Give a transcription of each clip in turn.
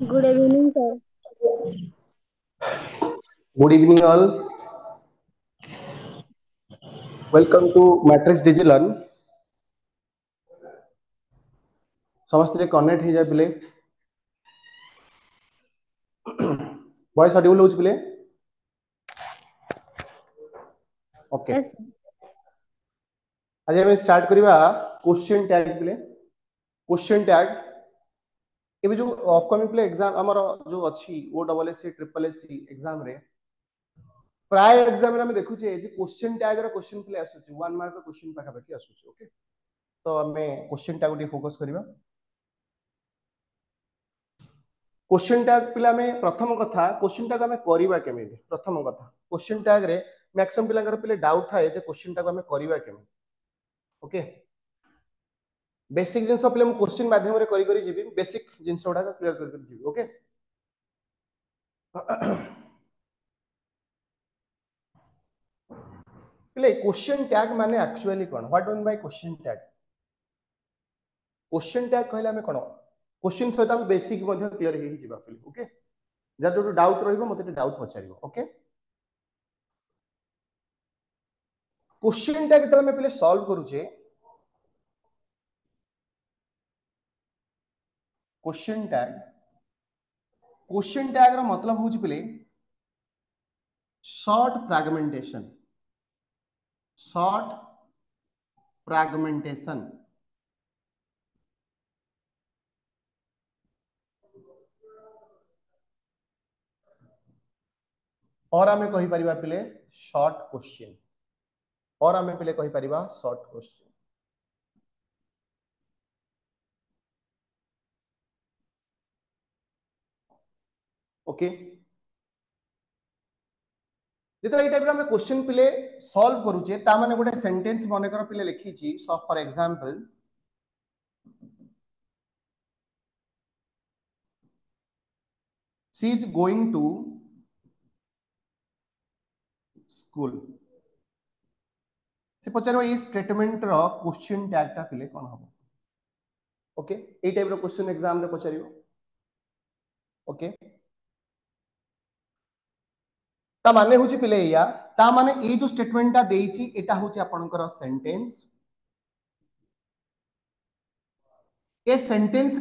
Good evening, sir. Good evening, all. Welcome to Matrix Digilearn. ସମସ୍ତେ connect ହେଇଯାଏ ପିଲେ voice ଅଡିବଲ ହଉଛି ପିଲେ ଓକେ Yes, sir. ଆଜି ଆମେ ଷ୍ଟାର୍ଟ କରିବା क्वेश्चन टैग ପିଲେ क्वेश्चन टैग ଏବେ ଯୋଉ ଅପକମିଂ ପିଲେ एग्जाम ଆମର ଯୋଉ ଅଛି OSSC SSSC एग्जाम रे प्राय एग्जाम रे ଆମେ ଦେଖୁଛେ ଯେ क्वेश्चन टैग ର क्वेश्चन ପିଲେ ଆସୁଛି 1 मार्क ର क्वेश्चन ପାଖାପାଖି ଆସୁଛି ଓକେ ତ ଆମେ क्वेश्चन टैग କୁ फोकस କରିବା क्वेश्चन टैग पिला में प्रथम कथा क्वेश्चन टैग हमें करिवा केमिति प्रथम कथा क्वेश्चन टैग रे मैक्सिमम पिलांकर पिले डाउट थाए जे क्वेश्चन टैग हमें करिवा केमिति ओके बेसिक जिंस पिले हम क्वेश्चन माध्यम रे करी करी जीबी बेसिक जिंस उडा क्लियर कर जीबी ओके पिले क्वेश्चन टैग माने actually cone what do mean by question tag question tag कहले हमें कोन क्वेश्चन सहित हम बेसिक मध्ये क्लियर हे जीबा पिले ओके जार जो डाउट रहइबो मते डाउट पचारिबो ओके क्वेश्चन टैग जब हमें पहले सॉल्व करूचे क्वेश्चन टैग रो मतलब होची पहले शॉर्ट फ्रैगमेंटेशन और हमें कहि परिबा पहले शॉर्ट क्वेश्चन और हमें पहले कहि परिबा शॉर्ट क्वेश्चन ओके जेतरा टाइप में क्वेश्चन पिले सॉल्व करूचे ता माने गोटे सेंटेंस मने कर पिले लिखी छी so for example she is going to school से पचारो ये स्टेटमेंट रो क्वेश्चन टैग ता पिले कोन हबो ओके ए टाइप रो क्वेश्चन एग्जाम रे पचारियो ओके ता माने होची पिले या ता माने ए जो स्टेटमेंट ता देइची एटा होची आपनकर सेंटेंस ए सेंटेंस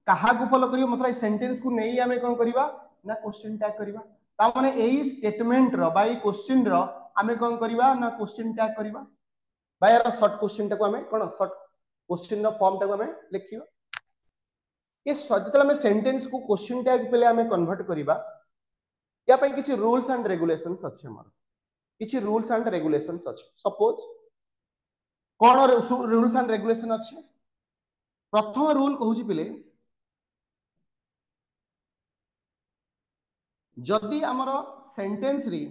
कहा को फॉलो करियो मतलब ए सेंटेंस को नहीं हमें कोन करबा ना क्वेश्चन टैग करबा ता माने एई स्टेटमेंट रो बाय क्वेश्चन रो हमें कोन करबा ना क्वेश्चन टैग करबा बाय यार शॉर्ट क्वेश्चन टा को हमें कोन शॉर्ट क्वेश्चन रो फॉर्म टा को हमें लिखियो ये जतले हमें सेंटेंस को क्वेश्चन टैग पहले हमें कन्वर्ट करबा या पई किछि रूल्स एंड रेगुलेशंस अछि हमर किछि रूल्स एंड रेगुलेशंस अछि suppose cone rules and regulation अछि प्रथम रूल कहूची पिले जदि हमर सेंटेंस री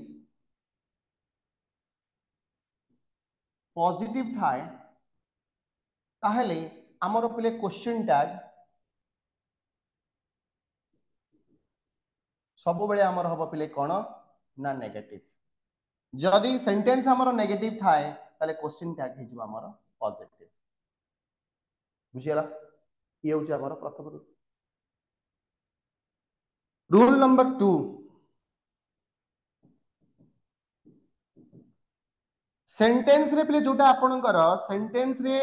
पॉजिटिव थाए ताहले हमर पिले क्वेश्चन टैग सब बेले हमर हबो पिले कोन ना नेगेटिव जदि सेंटेंस हमर नेगेटिव थाए ताले क्वेश्चन टैग हे जबा हमर पॉजिटिव बुझियला ये होची हमर प्रथम रूल रूल नंबर 2 सेंटेंस रे पिले जोटा आपनकर सेंटेंस रे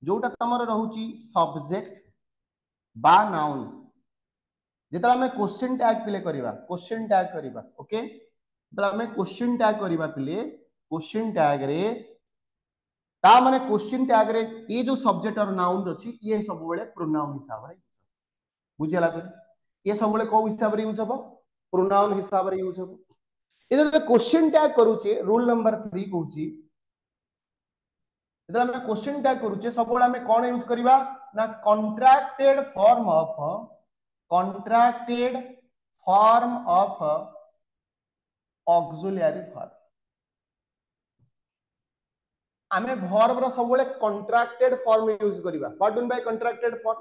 जोटा तमर रहूची सब्जेक्ट बा नाउन जेतला हमें क्वेश्चन टैग पिले करबा क्वेश्चन टैग करबा ओके जेतला हमें क्वेश्चन टैग करबा पिले क्वेश्चन टैग रे ता माने क्वेश्चन टैग रे ये जो सब्जेक्ट और नाउन अछि ये सब बेले प्रोनाउन हिसाब रे बुझियला पिले ये सब बेले को हिसाब रे यूज हबो प्रोनाउन हिसाब रे यूज हबो ये जो क्वेश्चन टैग करूचे रूल नंबर 3 कहूची जेतला हमें क्वेश्चन टैग करूचे सब बेले हमें कोन यूज करबा ना contracted form of auxiliary form आमे वर्ब रो सब बेले कॉन्ट्रैक्टेड फॉर्म यूज करबा what do by contracted form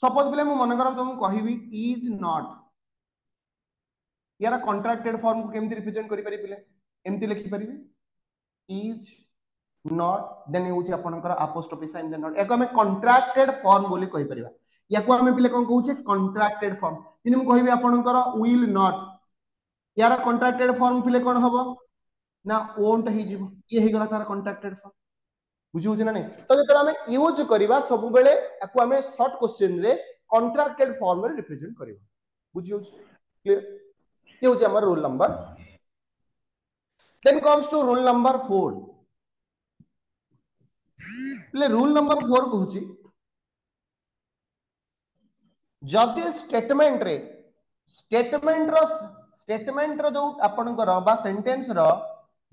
suppose पिले मु मन करम तुम कहिबी इज नॉट यार कॉन्ट्रैक्टेड फॉर्म को केमति रिप्रेजेंट करि पारि पिले एमति लिखि परिबे इज नॉट देन होची आपनकर अपोस्ट्रोफी साइन देन नॉट एको हमें कॉन्ट्रैक्टेड फॉर्म बोली कहि परिबा याको आमे पिले कोन कहूचे कॉन्ट्रैक्टेड फॉर्म किनि मु कहिबे आपनकर विल नॉट यार कॉन्ट्रैक्टेड फॉर्म पिले कोन हबो ना वोंट ही जीवो ये ही गला तार कॉन्ट्रैक्टेड फॉर्म बुझी होछ ना नहीं तो जेतर आमे यूज करबा सब बेले याको आमे शॉर्ट क्वेश्चन रे कॉन्ट्रैक्टेड फॉर्म रे रिप्रेजेंट करबा बुझी होछ क्लियर ये होछ हमर rule number then comes to rule number 4 ले रूल नंबर 4 कहूची जदि स्टेटमेंट रो जो आपनकर बा सेंटेंस रो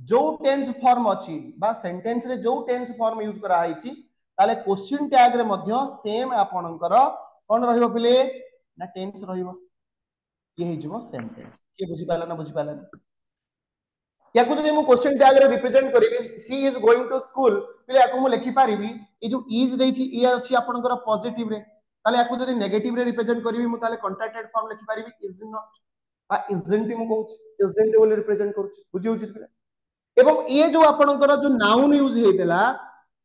जो टेंस फॉर्म अछि बा सेंटेंस रे जो टेंस फॉर्म यूज करा आइछि ताले क्वेश्चन टैग रे मध्य सेम आपनकर कोन रहिबो पिले ना टेंस रहिबो ये हे जमो सेंटेंस के बुझी पाला ना बुझी पाला याकु जदि मु क्वेश्चन टैग रे रिप्रेजेंट करिवि she is going to school पिले याकु मु लिखि पारिबि ए जो इज देछि ए अछि आपनकर पॉजिटिव रे ताले याकु जदि नेगेटिव रे रिप्रेजेंट करिवि मु ताले कॉन्ट्रैक्टेड फॉर्म लिखि पारिबि इज नॉट आ इजंट मु कहूछि इजंट बोले रिप्रेजेंट करूछि बुझी होछि पिले एवं ये जो आपनकर जो नाउन यूज हेतेला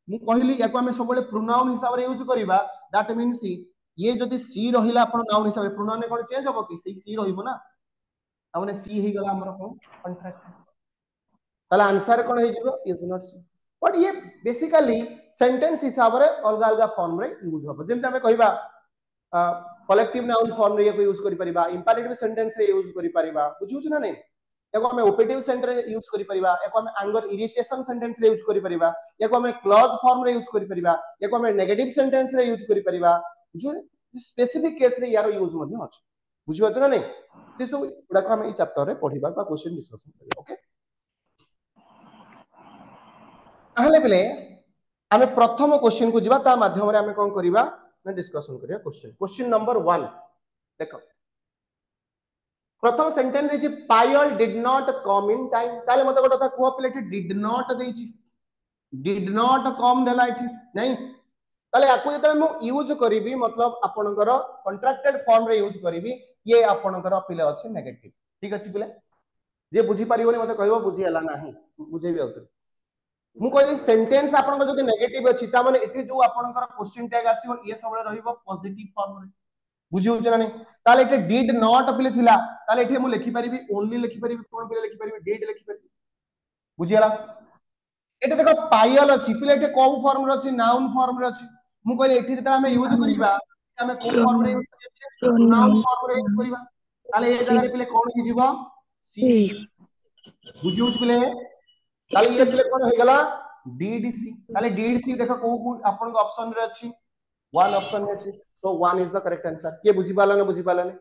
मु कहली याको हमें सब प्रोनाउन हिसाब रे यूज करिबा दैट मींस ये जदि सी रहिला आपण नाउन हिसाब रे प्रोनाउन ने कोन चेंज होबो कि सही सी रहिबो ना ताने सी हे गला हमर कोन कॉन्ट्रैक्ट ताला आंसर कोन हे जिवो इज नॉट सी बट ये बेसिकली सेंटेंस हिसाब रे अलगा अलगा फॉर्म रे यूज होबो जेंते हमें कहिबा कलेक्टिव नाउन फॉर्म रे ये यूज करि परिबा इंपेरेटिव सेंटेंस रे यूज करि परिबा बुझुछ ना नहीं याको हमें ओपेटिव सेंटेंस यूज करि परिबा याको हमें एंगर इरिटेशन सेंटेंस रे यूज करि परिबा याको हमें क्लॉज फॉर्म रे यूज करि परिबा याको हमें नेगेटिव सेंटेंस रे यूज करि परिबा बुझु स्पेसिफिक केस रे यारो यूज मध्ये अछि बुझिबा त ना नहीं से सब उडा को हमें ई चैप्टर रे पढिबा बा क्वेश्चन डिस्कशन करिबा ओके ताहले बेले हमें प्रथम क्वेश्चन को जिबा ता माध्यम रे हमें कोन करिबा ना डिस्कशन करिया क्वेश्चन नंबर 1 देखो प्रथम सेंटेंस देछि Payal did not come in time ताले मते गोटा था को प्लेट डिड नॉट देछि डिड नॉट कम देला इठी नहीं ताले आकु जते मु यूज करिवि मतलब आपनकर कॉन्ट्रैक्टेड फॉर्म रे यूज करिवि ये आपनकर पिले अछि नेगेटिव ठीक अछि पिले जे बुझी परिबोनी मते कहबो बुझी हला नाही बुझेबी आउत मु कहली सेंटेंस आपनकर जते नेगेटिव अछि ता माने एठी जो आपनकर क्वेश्चन टैग आसीबो ये सबले रहिबो पॉजिटिव फॉर्म रे बुझी होछ ना नहीं ताले एठी डिड नॉट पिले थिला ताले एठी मु लिखि परिबि ओनली लिखि परिबि कोन पिले लिखि परिबि डिड लिखि परिबि बुझी हला एठी देखो पायल अछि पिले एठी को फॉर्म रे अछि नाउन फॉर्म रे अछि मु कहले एठी जता हमें यूज करिबा हमें को फॉर्म रे यूज करिबा प्रोनाउन फॉर्म रे यूज करिबा ताले ए जगह रे पिले कोन हि जीवो सी बुझी होछ पिले ताले ये पिले कोन हे गला डीड सी ताले डीड सी देखो को आपन को ऑप्शन रे अछि वन ऑप्शन में अछि so one is the correct answer के बुझी पाला ना बुझी पाला ने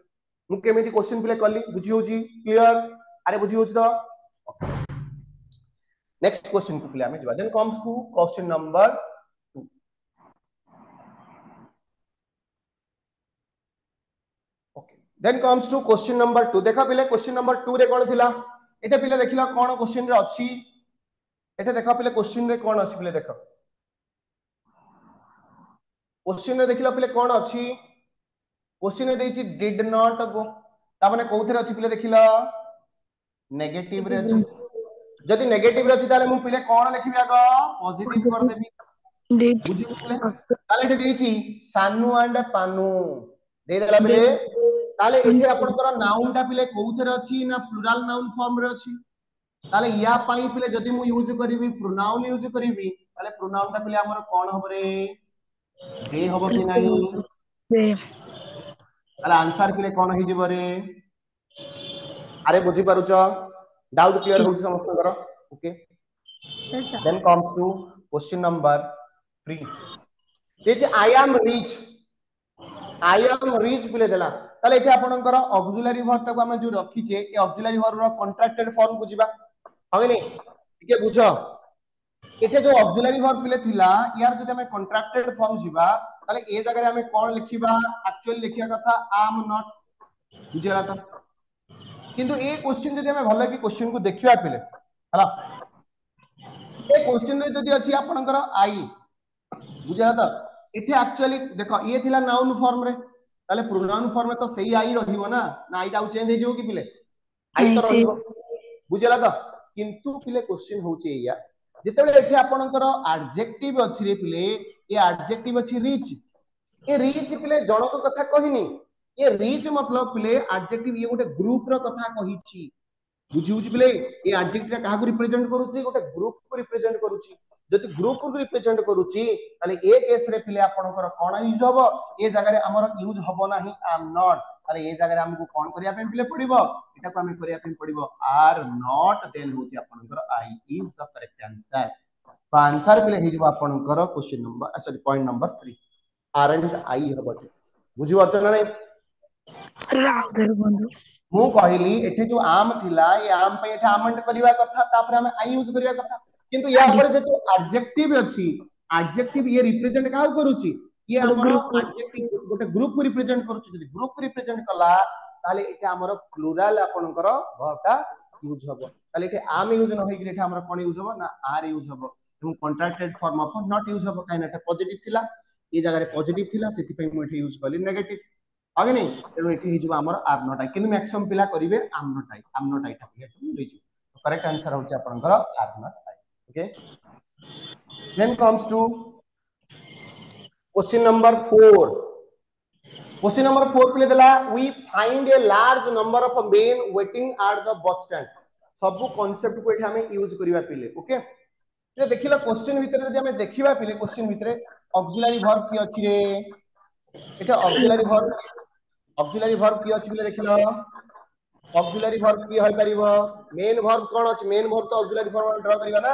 मु केमिति क्वेश्चन प्ले करली बुझी होची क्लियर अरे बुझी होची तो नेक्स्ट क्वेश्चन को प्ले हमें जवा then comes to question number 2 okay then comes to question number 2 देखा पिले क्वेश्चन नंबर 2 रे कोन थिला एटा पिले देखिला कोन क्वेश्चन रे अछि एटा देखा पिले क्वेश्चन रे कोन अछि पिले देखो क्वेश्चन रे देखिला पिले कोन अछि क्वेश्चन रे देछि डिड नॉट गो ता माने कोउथरे अछि पिले देखिला नेगेटिव रे अछि जदि नेगेटिव रे अछि ताले मु पिले कोन लिखिबि आगो पॉजिटिव कर देबी बुझि पिले ताले एठी देछि सानु एंड पानु दे देला पिले ताले एठी आपनकर नाउन ता पिले कोउथरे अछि ना प्लुरल नाउन फॉर्म रे अछि ताले या पाई पिले जदि मु यूज करिवि प्रोनाउन यूज करिवि ताले प्रोनाउन ता पिले हमर कोन होबरे दे होबो कि नाही दे ताले आंसर पिले कोन हि जिवो रे अरे बुझी पारुछ डाउट क्लियर होउछ समस्त कर okay then comes to question number 3 this I am rich पिले देला ताले एठी आपनकर ऑक्सिलरी वर्ब टाको हम जो रखिचे ए ऑक्सिलरी वर्ब रो कॉन्ट्रैक्टेड फॉर्म को जिबा होय नै ठीक बुझो एठे जो ऑक्सिलरी वर्ब पिले थिला यार जदि हमें कॉन्ट्रैक्टेड फॉर्म जिबा ताले ए जगह रे हमें कोन लिखिबा एक्चुअली लिखिया कथा एम नॉट बुझिला त किंतु ए क्वेश्चन जदि हमें भलो कि क्वेश्चन को देखिबा पिले हला ए क्वेश्चन रे जदि अछि आपनकर आई बुझिला त एठी एक्चुअली देखो ये थिला नाउन फॉर्म रे ताले प्रोनाउन फॉर्म में तो सही आई रहिबो ना आई टा चेंज हे जिवो कि पिले आई तो रहिबो बुझिला त किंतु पिले क्वेश्चन होची या जेतेबेले एठी आपनकर एडजेक्टिव अछि रे पिले ए एडजेक्टिव अछि रिच ये रीच पिले जनक कथा कहिनी ये रीच मतलब पिले एडजेक्टिव ये गोटे ग्रुप रो कथा कहिची बुझी बुझी पिले ये एडजेक्टिव काहा को रिप्रेजेंट करूची गोटे ग्रुप को रिप्रेजेंट करूची जति ग्रुप को रिप्रेजेंट करूची ताले ए केस रे पिले आपनकर कोन यूज हबो ए जगह रे हमर यूज हबो नाही आई एम नॉट ताले ए जगह रे हमको कोन करिया पे पिले पड़िबो एटा को हमें करिया पे पड़िबो आर नॉट देन होची आपनकर I is the correct answer तो आंसर पिले हे जबो आपनकर question number sorry point number 3 आर एंड आई हबो बुझी बत ना नहीं सर आउधर बंधु मु कहली एठे जो आम थिला ये आम पे एठे आमंट करबा कथा तापर हम आई यूज करबा कथा किंतु या पर जे जो एडजेक्टिव अछि एडजेक्टिव ये रिप्रेजेंट काउ करूची ये हमर एडजेक्टिव गोटे ग्रुप को रिप्रेजेंट करूची जदी ग्रुप को रिप्रेजेंट कला ताले एठे हमर प्लुरल आपनकर वर्बटा यूज हबो ताले एठे आम यूज न होई कि एठे हमर कोन यूज हबो ना आर यूज हबो एवं contracted form of not use हबो काइना एठे पॉजिटिव थिला ये जगह रे पॉजिटिव थिला सेति पे मु एठे यूज करली नेगेटिव आगे नहीं तेणु ये हिजो आमर आर नॉट आई किंतु मैक्सिमम पिला करिवे आम नॉट आई टाइप लेजो तो करेक्ट आंसर होची आपनकर are not I okay then comes to question number 4 question number 4 पिले देला we find a large number of men waiting at the bus stand सब कांसेप्ट को एठी हमें यूज करिवा पिले ओके ये देखिला क्वेश्चन भीतर जदी हमें देखिबा पिले क्वेश्चन भीतर ऑक्सिलरी वर्ब की अछि रे एटा ऑक्सिलरी वर्ब की अछि पिले देखिलो ऑक्सिलरी वर्ब की होई परिबो मेन वर्ब कोन अछि मेन वर्ब तो ऑक्सिलरी वर्ब ड्रा करिवा ना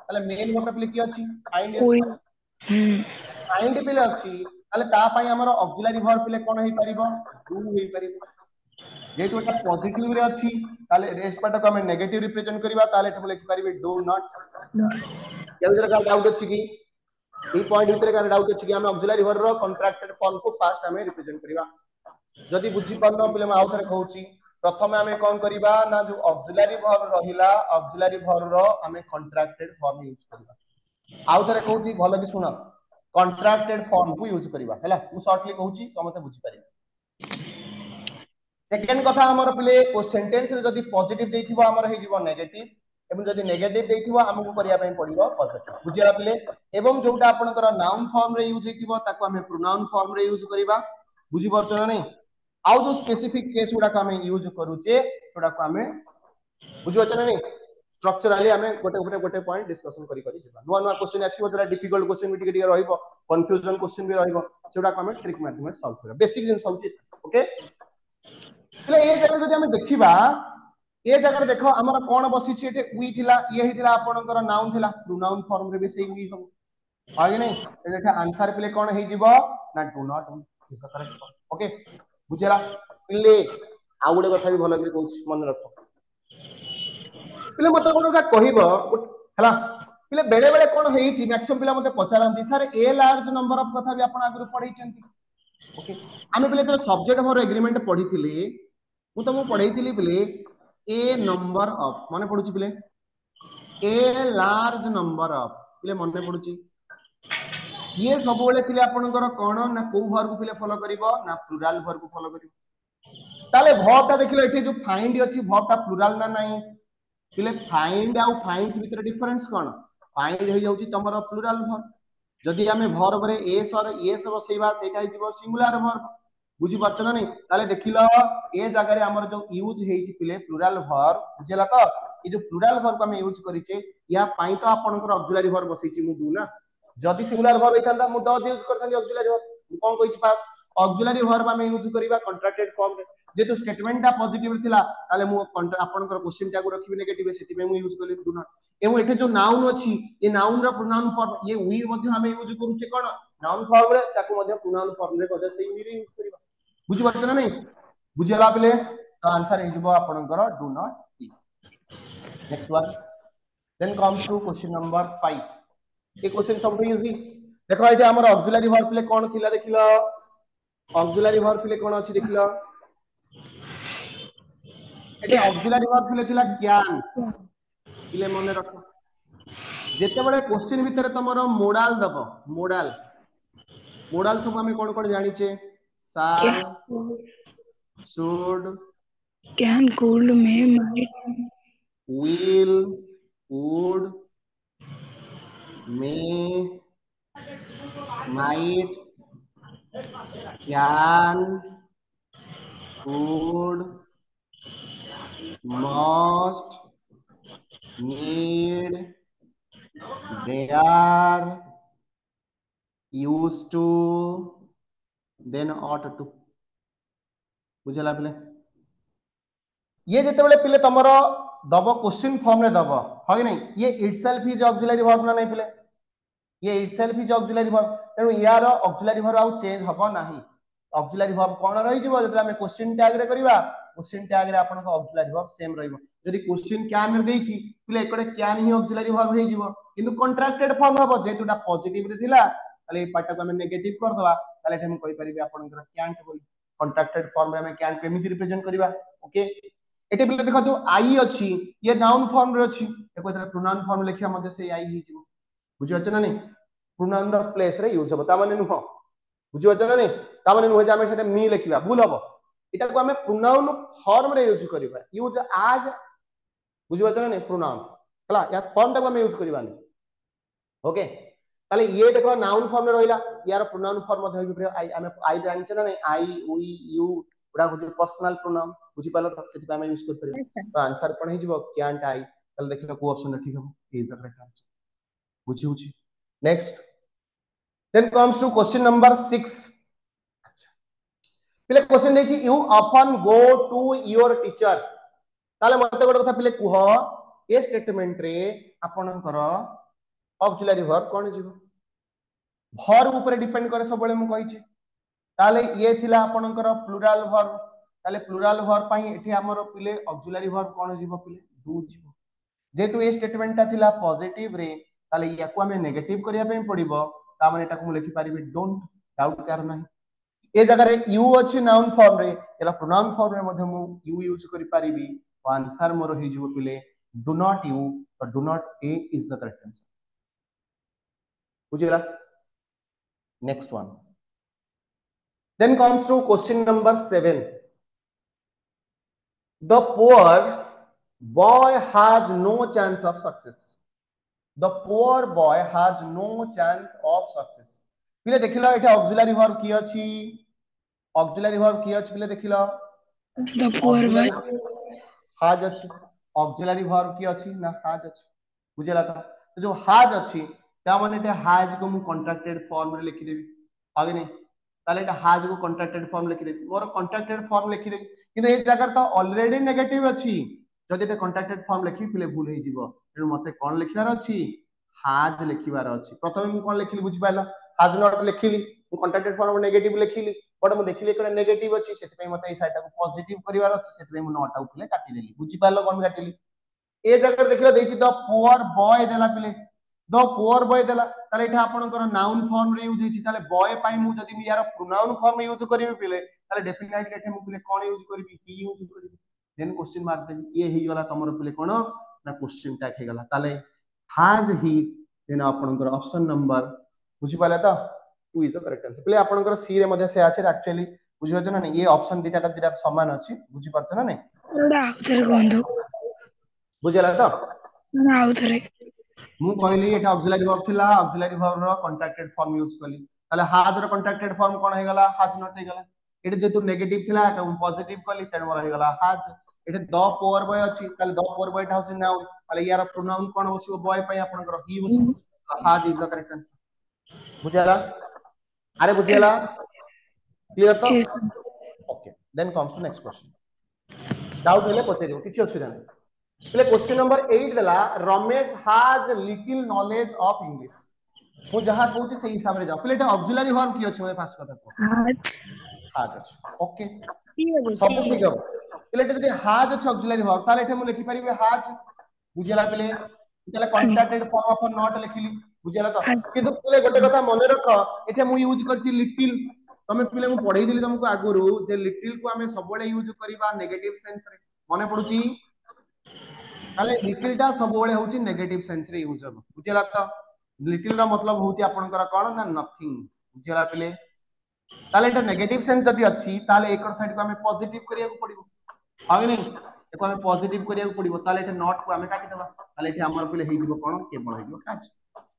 ताले मेन वर्ब पिले की अछि फाइंड अछि फाइंड पिले अछि ताले ता पई हमर ऑक्सिलरी वर्ब पिले कोन होई परिबो डू होई परिबो जेतु एटा पॉजिटिव रे अछि ताले रेस्ट पार्ट को हम नेगेटिव रिप्रेजेंट करिवा ताले एटा लिखि परिबे डू नॉट केउ जरा का डाउट अछि की ई पॉइंट भीतर का डाउट अछि कि हम ऑक्सिलरी वर्ब रो कॉन्ट्रैक्टेड फॉर्म को फास्ट हमें रिप्रेजेंट करिवा जदि बुझी परनो पिले म आउथरे कहूची प्रथम हमें कोन करिवा ना जो ऑक्सिलरी वर्ब रहिला ऑक्सिलरी वर्ब रो हमें कॉन्ट्रैक्टेड फॉर्म यूज करिवा आउथरे कहूची भलो कि सुनो कॉन्ट्रैक्टेड फॉर्म को यूज करिवा हैला मु शॉर्टली कहूची समस्त बुझी पारि सेकंड कथा हमर पिले को सेंटेंस रे जदि पॉजिटिव देथिबो हमर हे जीवो नेगेटिव एवं जदि नेगेटिव देथिबो हमकु करिया पई पड़िबो पॉजिटिव बुझिला पिले एवं जोटा आपनकर नाउन फॉर्म रे यूज हेतिबो ताको हमें प्रोनाउन फॉर्म रे यूज करिवा बुझी परछ ना नहीं आउ जो स्पेसिफिक केस गुडा हमें यूज करूचे थोड़ा को हमें बुझो छ ना नहीं स्ट्रक्चरली हमें गोटे पॉइंट डिस्कशन करी करी जेबा नुवा नुवा क्वेश्चन आसीबो जरा डिफिकल्ट क्वेश्चन भी टिके रहइबो कंफ्यूजन क्वेश्चन भी रहइबो सेडा को हमें ट्रिक माध्यम में सॉल्व करा बेसिक जिन सब छी ओके तले ए जगह जदि हमें देखिबा ए जगह देखो हमर कोन बसी छी एटे वी थिला ये हिथिला आपनकर नाउन थिला प्रोनाउन फॉर्म रे भी सही वी हो आगे नहीं एटा आंसर पिले कोन हे जीवो ना do not is the correct okay बुझेला पिले आ गुडे कथा भी भलो करी कहूछ मन रखो पिले मते कोन का कहिबो हला पिले बेले बेले कोन हेइची मैक्सिमम पिला मते पचारंती sir a large number of कथा भी आपण आगु पढै चंती ओके आमे पिले तो सब्जेक्ट मोर एग्रीमेंट पढिथिली मु तुमको पढैथिली पिले ए नंबर ऑफ माने पढुची पिले ए लार्ज नंबर ऑफ पिले मने पढुची ये सब बेले पिले आपनकर कोन ना को वर्ब को पिले फॉलो करिवो ना प्लुरल वर्ब को फॉलो करिवो ताले वर्ब ता देखिलो एठी जो फाइंड अछि वर्ब ता प्लुरल ना नाही पिले फाइंड आउ फाइंड्स भीतर डिफरेंस कोन फाइंड हे जाउची तमरो प्लुरल वर्ब जदि हमें वर्ब रे एस और एस बसैबा सेटा हिजबो सिंगुलर वर्ब बुझी परछ ना नहीं ताले देखिलो ए जगह रे हमर जो यूज हेची पिले प्लुरल वर्ब बुझेला तो ये जो प्लुरल वर्ब को हम यूज करिचे या पाई तो आपनकर ऑक्सिलरी वर्ब बसैची मु दू ना जदि सिंगुलर वर्ब होइतांदा मु डज यूज करतांदी ऑक्सिलरी वर्ब मु कोन कहिची पास ऑक्सिलरी वर्ब हम यूज करिबा कॉन्ट्रैक्टेड फॉर्म रे जेतु स्टेटमेंट ता पॉजिटिव थिला ताले मु आपनकर क्वेश्चन टा को रखिबि नेगेटिव सेति पे मु यूज करली डू नॉट एवं एठे जो नाउन अछि ये नाउन रो प्रोनाउन फॉर्म ये वी मध्ये हम यूज करूचे कोन नाउन फॉर्म रे ताको मध्ये प्रोनाउन फॉर्म रे मध्ये सही वी रे यूज करिबा बुझी परछ ना नहीं बुझिला पिले तो आंसर हे जबो आपनकर do not be next one then comes to question number 5 ये क्वेश्चन सब इजी देखो एठी हमर ऑक्सिलरी वर्ब पिले कोन थिला देखिलो ऑक्सिलरी वर्ब पिले कोन अछि देखिलो एठी ऑक्सिलरी वर्ब पिले थिला ज्ञान पिले मने रखो जेते बळे क्वेश्चन भीतर तमरो मोडाल दबो मोडाल मोडाल सब हमें कोन कोन जानि छे shall should can could may might will would may might can, could, must, need, dare, used to, then ought to. बुझेला पिले ये जेतेबेले पिले तमर दब क्वेश्चन फॉर्म रे दब है कि नहीं ये इटसेल्फ इज ऑक्सिलरी वर्ब ना नहीं पिले ये इटसेल्फ इज ऑक्सिलरी वर्ब तेणु यार ऑक्सिलरी वर्ब आउ चेंज हबो नाही ऑक्सिलरी वर्ब कोन रही जिवो जते हम क्वेश्चन टैग रे करबा क्वेश्चन टैग रे आपन को ऑक्सिलरी वर्ब सेम रहइबो जदि क्वेश्चन कैन रे देछि पिले एकड़े कैन ही ऑक्सिलरी वर्ब हे जिवो किंतु कॉन्ट्रैक्टेड फॉर्म हबो जेतुटा पॉजिटिव रे थिला ताले ए पार्ट को हम नेगेटिव कर दवा ताले हम कहि परिबे आपन को कैंट बोली कॉन्ट्रैक्टेड फॉर्म रे हम कैंट केमिति रिप्रेजेंट करबा ओके एटे पिले देखो जो आई अछि ये नाउन फॉर्म रे अछि एको तरह प्रोनाउन फॉर्म लिखिया मध्ये से आई ही जिवो बुझि अछि ना नहीं प्रोनाउन रो प्लेस रे यूज हबो ता माने नुह बुझि अछि ना नहीं ता माने नुह जे हम सेटा मी लिखिबा भूल हबो एटा को हम प्रोनाउन फॉर्म रे यूज करबा यूज आज बुझि अछि ना नहीं प्रोनाउन हला या फॉर्म ता को हम यूज करबानी ओके ताले ये देखो नाउन फॉर्म में रहिला यार प्रोनाउन फॉर्म मध्ये होई आई हम आई जानछ ना नहीं आई वी यू उडा हो पर्सनल प्रोनाउन बुझि पालो त सेति हम यूज कर परिबो तो आंसर कोन हिजबो कैंट आई ताले देखिलो को ऑप्शन ठीक हबो ए द करेक्ट आंसर बुझि होछि next then comes to question number 6 पिले क्वेश्चन देछि you often go to your teacher ताले मते गोटे कथा पिले कुह ए स्टेटमेंट रे आपनकर ऑक्सिलरी वर्ब कोन जिवो वर्ब ऊपर डिपेंड करे सब बेले मु कहिछि ताले ये थिला आपनकर प्लुरल वर्ब ताले प्लुरल वर्ब पई एठी हमर पिले ऑक्सिलरी वर्ब कोन जिवो पिले डू जिवो जेतु ए स्टेटमेंट ता थिला पॉजिटिव रे ताले याकू हमें नेगेटिव करिया पे पड़िबो ता माने एटा को मु लिखि परिबे डोंट डाउट कर नाही ए जगह रे यू अछि नाउन फॉर्म रे एला प्रोनाउन फॉर्म रे मध्ये मु यू यूज करि परिबी आंसर मोर हि जिवो पिले डू नॉट यू और do not a is the correct answer बुझिला next one then comes to question number 7 the poor boy has no chance of success the poor boy has no chance of success पिले देखिलो एटा auxiliary verb की अछि auxiliary verb की अछि पिले देखिलो The poor boy. हाज अछि auxiliary verb की अछि ना हाज अछि बुझेला तो जो हाज अछि ता माने एटा हाज को मु कॉन्ट्रैक्टेड फॉर्म रे लिखि देबी आगे नहीं ताले एटा हाज को कॉन्ट्रैक्टेड फॉर्म लिखि देबी मोर कॉन्ट्रैक्टेड फॉर्म लिखि देबी किंतु ए जगह तो ऑलरेडी नेगेटिव अछि जदि एटा कॉन्ट्रैक्टेड फॉर्म लिखि पिले भूल हे जिवो तेनु मते कोन लिखिबार अछि हाज लिखिबार अछि प्रथमे मु कोन लिखिली बुझि पाइला हाज नॉट लिखिली मु कॉन्ट्रैक्टेड फॉर्म नेगेटिव लिखिली बट मु देखिली एकरे नेगेटिव अछि सेति पई मते ए साइड को पॉजिटिव करिवार अछि सेति पई मु नॉट आउट ले काटि देली बुझि पाइलो कोन काटिली ए जगह देखिलो देछि द पुअर बॉय देला पिले द पुअर बॉय देला ताले एठा आपनकर नाउन फॉर्म रे यूज होछि ताले बॉय पई मु जदि मु यार प्रोनाउन फॉर्म यूज करिवि पिले ताले डेफिनेटली एठा मु पिले कोन यूज करिवि ही यूज करिवि देन क्वेश्चन मार देबी ये ही गला तमरो पिले कोन ना क्वेश्चन टैग हे गला ताले हाज ही देन आपनकर ऑप्शन नंबर बुझि पाले त 2 इज द करेक्ट आंसर पिले आपनकर सी रे मध्ये से आछे एक्चुअली बुझि होछ ना ये ऑप्शन दिटा का दिटा समान अछि बुझि परछ ना नहीं एटा आउथरे गंधु बुझिला त ना आउथरे मु कहली एटा ऑक्सिलरी वर्ब थिला ऑक्सिलरी वर्ब रो कॉन्ट्रैक्टेड फॉर्म यूज कली ताले हाज रो कॉन्ट्रैक्टेड फॉर्म कोन हे गला हाज नॉट हे गला एटा जेतु नेगेटिव थिला एटा पॉजिटिव कली तेन मोर हे गला हाज एटा द पुअर बॉय अछि ताले द पुअर बॉय टा होछि नाउन ताले यार प्रोनाउन कोन बसिबो बॉय पई आपन कर ही बसिबो हाज इज द करेक्ट आंसर बुझिला अरे Yes. बुझिला क्लियर तो Yes. Okay then comes to next question doubt हेले पछे किछि असुविधा नै पहले क्वेश्चन नंबर 8 देला Ramesh has little knowledge of English मु जहां कहूची सही हिसाब रे जाओ पहले एटा ऑक्सिलरी वर्ब की अछि मैं फास्ट कथा को Haj. हाज अछि ओके सब ठीक हो पहले एटा जदि हाज अछि ऑक्सिलरी वर्ब ताले एटा मु लिखि परिबे हाज बुझिला पहले ताले कॉन्ट्रैक्टेड फॉर्म ऑफ नॉट लिखिली बुझिला तो किंतु पहले गोटे कथा मने रख एटा मु यूज करछि लिटिल तमे पहले मु पढाई दिली तुमको आगुरु जे लिटिल को हमें सब बेले यूज करिबा नेगेटिव सेंस रे मने पडुची ताले लिटिल टा सब बेले होची नेगेटिव सेंस रे यूज हो बुझिला त लिटिल रा मतलब होची आपनकर कोन ना नथिंग बुझिला पले ताले एटा नेगेटिव सेंस जदी अछि ताले एकर साइड को हमें पॉजिटिव करिया को पड़िबो हां नहीं एको हमें पॉजिटिव करिया को पड़िबो ताले एटा नॉट को हमें काटि देबा ताले एठी हमर पले हे जिवो कोन केवल हे जिवो काज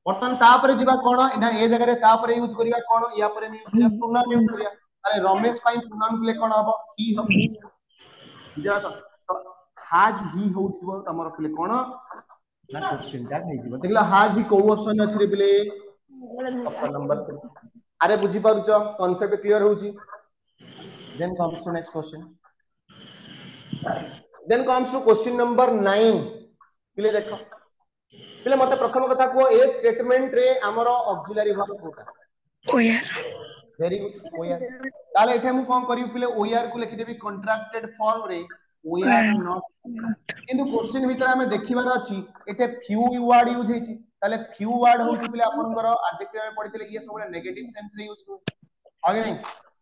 बर्तमान तापरे जीवा कोन एना ए जगह रे तापरे यूज करिवा कोन या परे यूज करिया प्रोनाउन यूज करिया अरे रमेश पाई प्रोनाउन प्ले कोन हबो ही हो बुझला तो हाज ही होउथिबो तमर प्ले कोन ना क्वेश्चन टैग नै जीवो देखला हाज ही को ऑप्शन अछि रे प्ले ऑप्शन नंबर 3 अरे बुझी पारुछ कांसेप्ट क्लियर होउची then comes to next question then comes to question number 9 प्ले देखो प्ले मते प्रथम कथा को ए स्टेटमेंट रे हमरो ऑक्सिलरी वर्ब कोटा OR वेरी गुड ओआर ताले एठे मु कोन करियो पिले ओआर को लिखि देबी कॉन्ट्रैक्टेड फॉर्म रे ओआर नॉट किंतु क्वेश्चन भीतर हमें देखिबार अछि एठे फ्यू वर्ड यूज हेछि ताले फ्यू वर्ड होछि पिले आपनकर एडजेक्टिव में पढितले ये सब नेगेटिव सेंस रे यूज करू आगे नहीं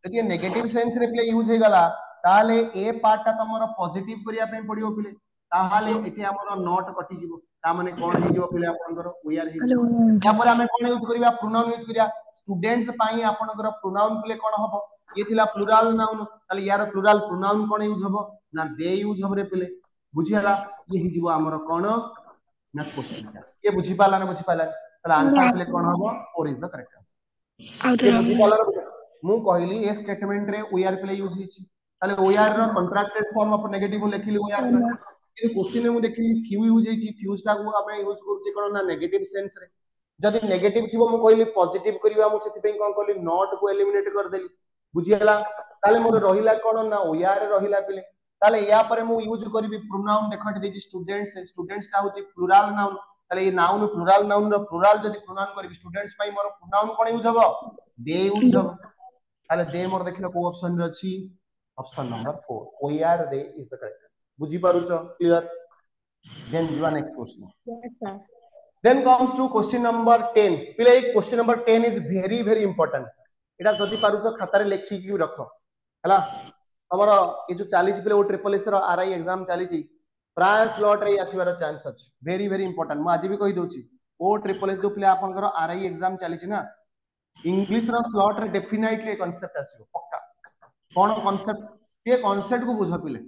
यदि ये नेगेटिव सेंस रे पिले यूज हे गला ताले ए पार्ट ता तमरो पॉजिटिव करिया पे पडियो पिले ताहाले एठे हमरो नॉट कटि जिवो ता माने कोन हे जिवो पिले आपनकर ओआर हे जिवो या पर हमें कोन यूज करिया प्रोनाउन यूज करिया स्टूडेंट्स पाई आपनकर प्रोनाउन प्ले कोन हबो ये थिला प्लुरल नाउन ताले यार प्लुरल प्रोनाउन कोन यूज हबो ना दे यूज हबरे पिले बुझियाला ये ही जीवो हमरो कोन ना क्वेश्चन का ये बुझी पाला ना बुझी पाला ताले आंसर प्ले कोन हबो 4 इज द करेक्ट आंसर ये बुझी पाला ना मु कहली ए स्टेटमेंट रे वीआर प्ले यूज हिची ताले वीआर रो कॉन्ट्रैक्टेड फॉर्म ऑफ नेगेटिव लिखिली वीआर रे ये क्वेश्चन में मु देखली फ्यू यूज हिची फ्यूज टा को हमें यूज करूची कोन ना नेगेटिव सेंस रे जदि नेगेटिव थिबो मु कहली पॉजिटिव करिवा मु सेति पे कोन कहली नॉट को एलिमिनेट कर देली बुझियला ताले मोर रहिला कोन ना वीआर रहिला पिले ताले या परे मु यूज करबी प्रोनाउन देखट देजी स्टूडेंट्स स्टूडेंट्स टा होची प्लुरल नाउन ताले ये नाउन प्लुरल नाउन रो प्लुरल जदि प्रोनाउन करबी स्टूडेंट्स पाई मोर प्रोनाउन कोन यूज हबो दे यूज हबो ताले दे मोर देखिलो को ऑप्शन रे अछि option number 4 OR they is the correct बुझी पारुचो क्लियर देन जीवा next question Yes, sir. then comes to question number 10 पिले question number 10 is very very important एटा जदि पारुचो खाता रे लेखि कि रखो हला हमर ए जो 40 पिले ओ ट्रिपल एस रो आरआई एग्जाम चाली छी प्राय स्लॉट रे आसीबार चांस अछि वेरी वेरी इंपोर्टेंट मु आज भी कहि दोची ओ ट्रिपल एस जो पिले आपनकर आरआई एग्जाम चाली छी ना इंग्लिश रो स्लॉट रे डेफिनेटली कांसेप्ट आसीबो पक्का कोन कांसेप्ट ये कांसेप्ट को बुझ पिले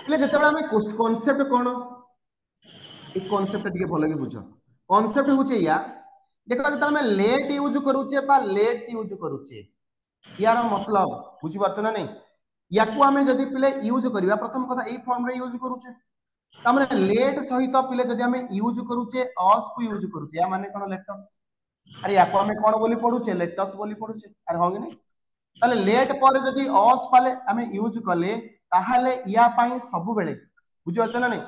पिले जेतेबेला हमें कांसेप्ट कोन एक कांसेप्ट टिके भलो के बुझो कांसेप्ट होचे या देखो जत हमें लेट यूज करूचे बा लेट्स यूज करूचे यार मतलब बुझी पारछ ना नहीं याकू हमें जदी पिले यूज करिवा प्रथम कथा ए फॉर्म रे यूज करूचे तमने लेट सहित पिले जदी हमें यूज करूचे अस को यूज करूचे या माने कोन लेटस अरे याकू हमें कोन बोली पढुचे लेटस बोली पढुचे अरे होगे नहीं ताले लेट पर जदी अस पाले हमें यूज कले ताहाले या पाई सब बेले बुझी पारछ ना नहीं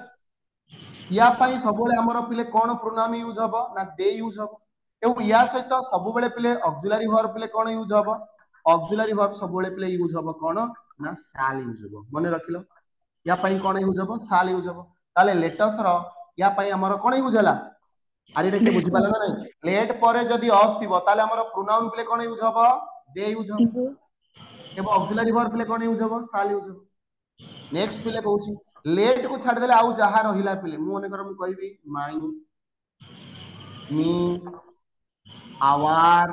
या पाई सब बेले हमर पिले कोन प्रोनाउन यूज हबो ना दे यूज हबो एउ या सहित सब बेले पिले ऑक्सिलरी वर्ब पिले कोन यूज हबो ऑक्सिलरी वर्ब सब बेले पिले यूज हबो कोन ना शाल यूज हबो माने रखिलो या पाई कोन यूज हबो शाल यूज हबो ताले लेटस रो या पाई हमर कोन यूज हला अरे रे के बुझी पाला ना नहीं लेट परे जदी अस थिबो ताले हमर प्रोनाउन पिले कोन यूज हबो दे यूज हबो एबो ऑक्सिलरी वर्ब पिले कोन यूज हबो शाल यूज हबो नेक्स्ट पिले कहूची लेट को छाड़ देले आउ जहा रहिला पिले मु ओने कर मु कहबी my me our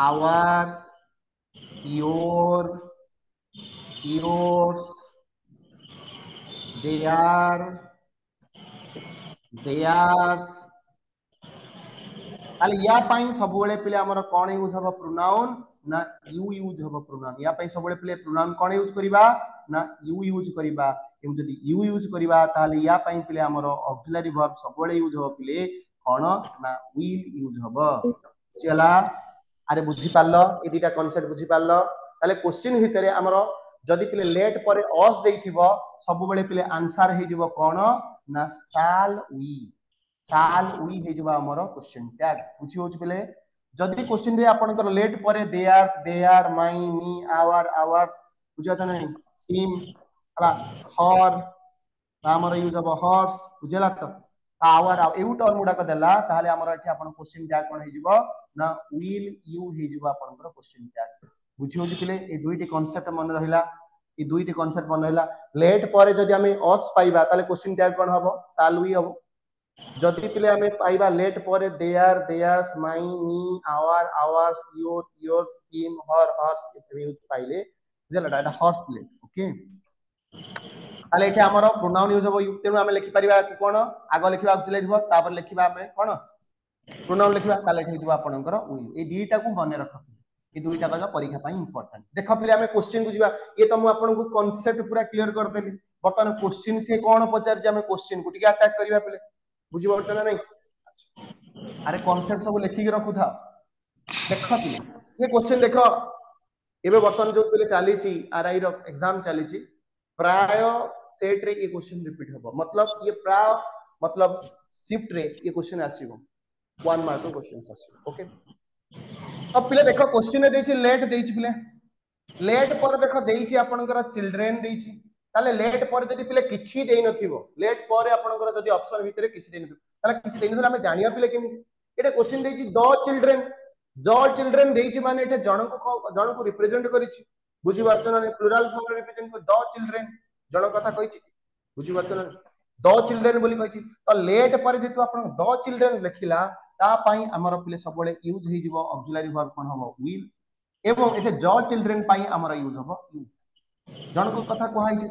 ours your yours theirs ताले या पाई सब बेले पिले हमर कोन यूज हबो प्रोनाउन ना यू यूज हबो प्रोनाउन या पाई सब बेले पिले प्रोनाउन कोन यूज करिबा ना यू यूज करिबा एम जदी यू यूज करिबा ताले या पाई पिले हमर ऑक्सिलरी वर्ब सब बेले यूज हबो पिले कोन ना विल यूज हबो चला अरे बुझी पारलो ए दुटा कांसेप्ट बुझी पारलो ताले क्वेश्चन भितरे हमर जदी पिले लेट परे अस देइथिबो सब बेले पिले आंसर हे जिवो कोन ना शाल वी हे जिवो हमर क्वेश्चन टैग बुझी होच पिले जदी क्वेश्चन रे आपनकर लेट परे they are my me our ours बुझा छ नहीं हिम हला हर हमर यूज हबो हॉर्स बुझला त आवर एउ टर्म गुडा क देला ताले हमर एठी आपन क्वेश्चन टैग कोन हे जिवो ना विल यू हे जिवो आपनकर क्वेश्चन टैग बुझी होच पिले ए दुईटी कांसेप्ट मन रहिला ए दुईटी कांसेप्ट मन रहिला लेट परे जदी हमें अस पाइबा ताले क्वेश्चन टैग कोन हबो शाल वी हबो जदी पिले हमें पाइबा लेट परे theirs my me our ours yours him her hers use पाइले बुझला एटा हॉर्स प्ले ओके ताले एठी हमर प्रोनाउन यूज हो यू तेनु आमे लिखि परिबा कोन आगो लिखिबा ऑक्सिलरी वर्ब तापर लिखिबा आमे कोन प्रोनाउन लिखिबा ताले एठी हिजबा आपनकर विल ए दुईटा को मने रख ए दुईटा का परीक्षा पई इंपोर्टेंट देखो पिले आमे क्वेश्चन को जिबा ये तो मु आपन को कांसेप्ट पूरा क्लियर कर देली बर्तमान क्वेश्चन से कोन पचार जे आमे क्वेश्चन को टिके अटैक करिबा पिले बुझि पड़छ ना नहीं अरे कांसेप्ट सब लिखि के रखु था देखो पिले ये क्वेश्चन देखो एबे बर्तमान जो पिले चाली ची आरआई रो एग्जाम चाली ची प्राय सेट रे ये क्वेश्चन रिपीट हो मतलब ये प्राय मतलब शिफ्ट रे ये क्वेश्चन आसीबो 1 मार्क क्वेश्चन आसीबो ओके अब पिले देखो क्वेश्चन देछि लेट देछि पिले लेट पर देखो देछि आपनकर चिल्ड्रेन देछि ताले लेट पर जदि पिले किछि देइ नथिबो लेट पर आपनकर जदि ऑप्शन भितरे किछि देइ नथिबो ताले किछि देइ नथिबो हमें जानिया पिले केमि एटा क्वेश्चन देछि द चिल्ड्रेन देछि माने एटा जण को रिप्रेजेंट करिछि बुझि बात ना प्लुरल फॉर्म रे रिप्रेजेंट को द चिल्ड्रेन जण कथा कहिछि बुझि बात ना द चिल्ड्रेन बोली कहिछि तो लेट पर जेतु आपन द चिल्ड्रेन लिखिला ता पई हमर पिले सब बळे यूज हे जिवो ऑक्सिलरी वर्ब कोन हबो विल एवं एते ज चिल्ड्रेन पई हमर यूज हबो यू जण को कथा कहै छै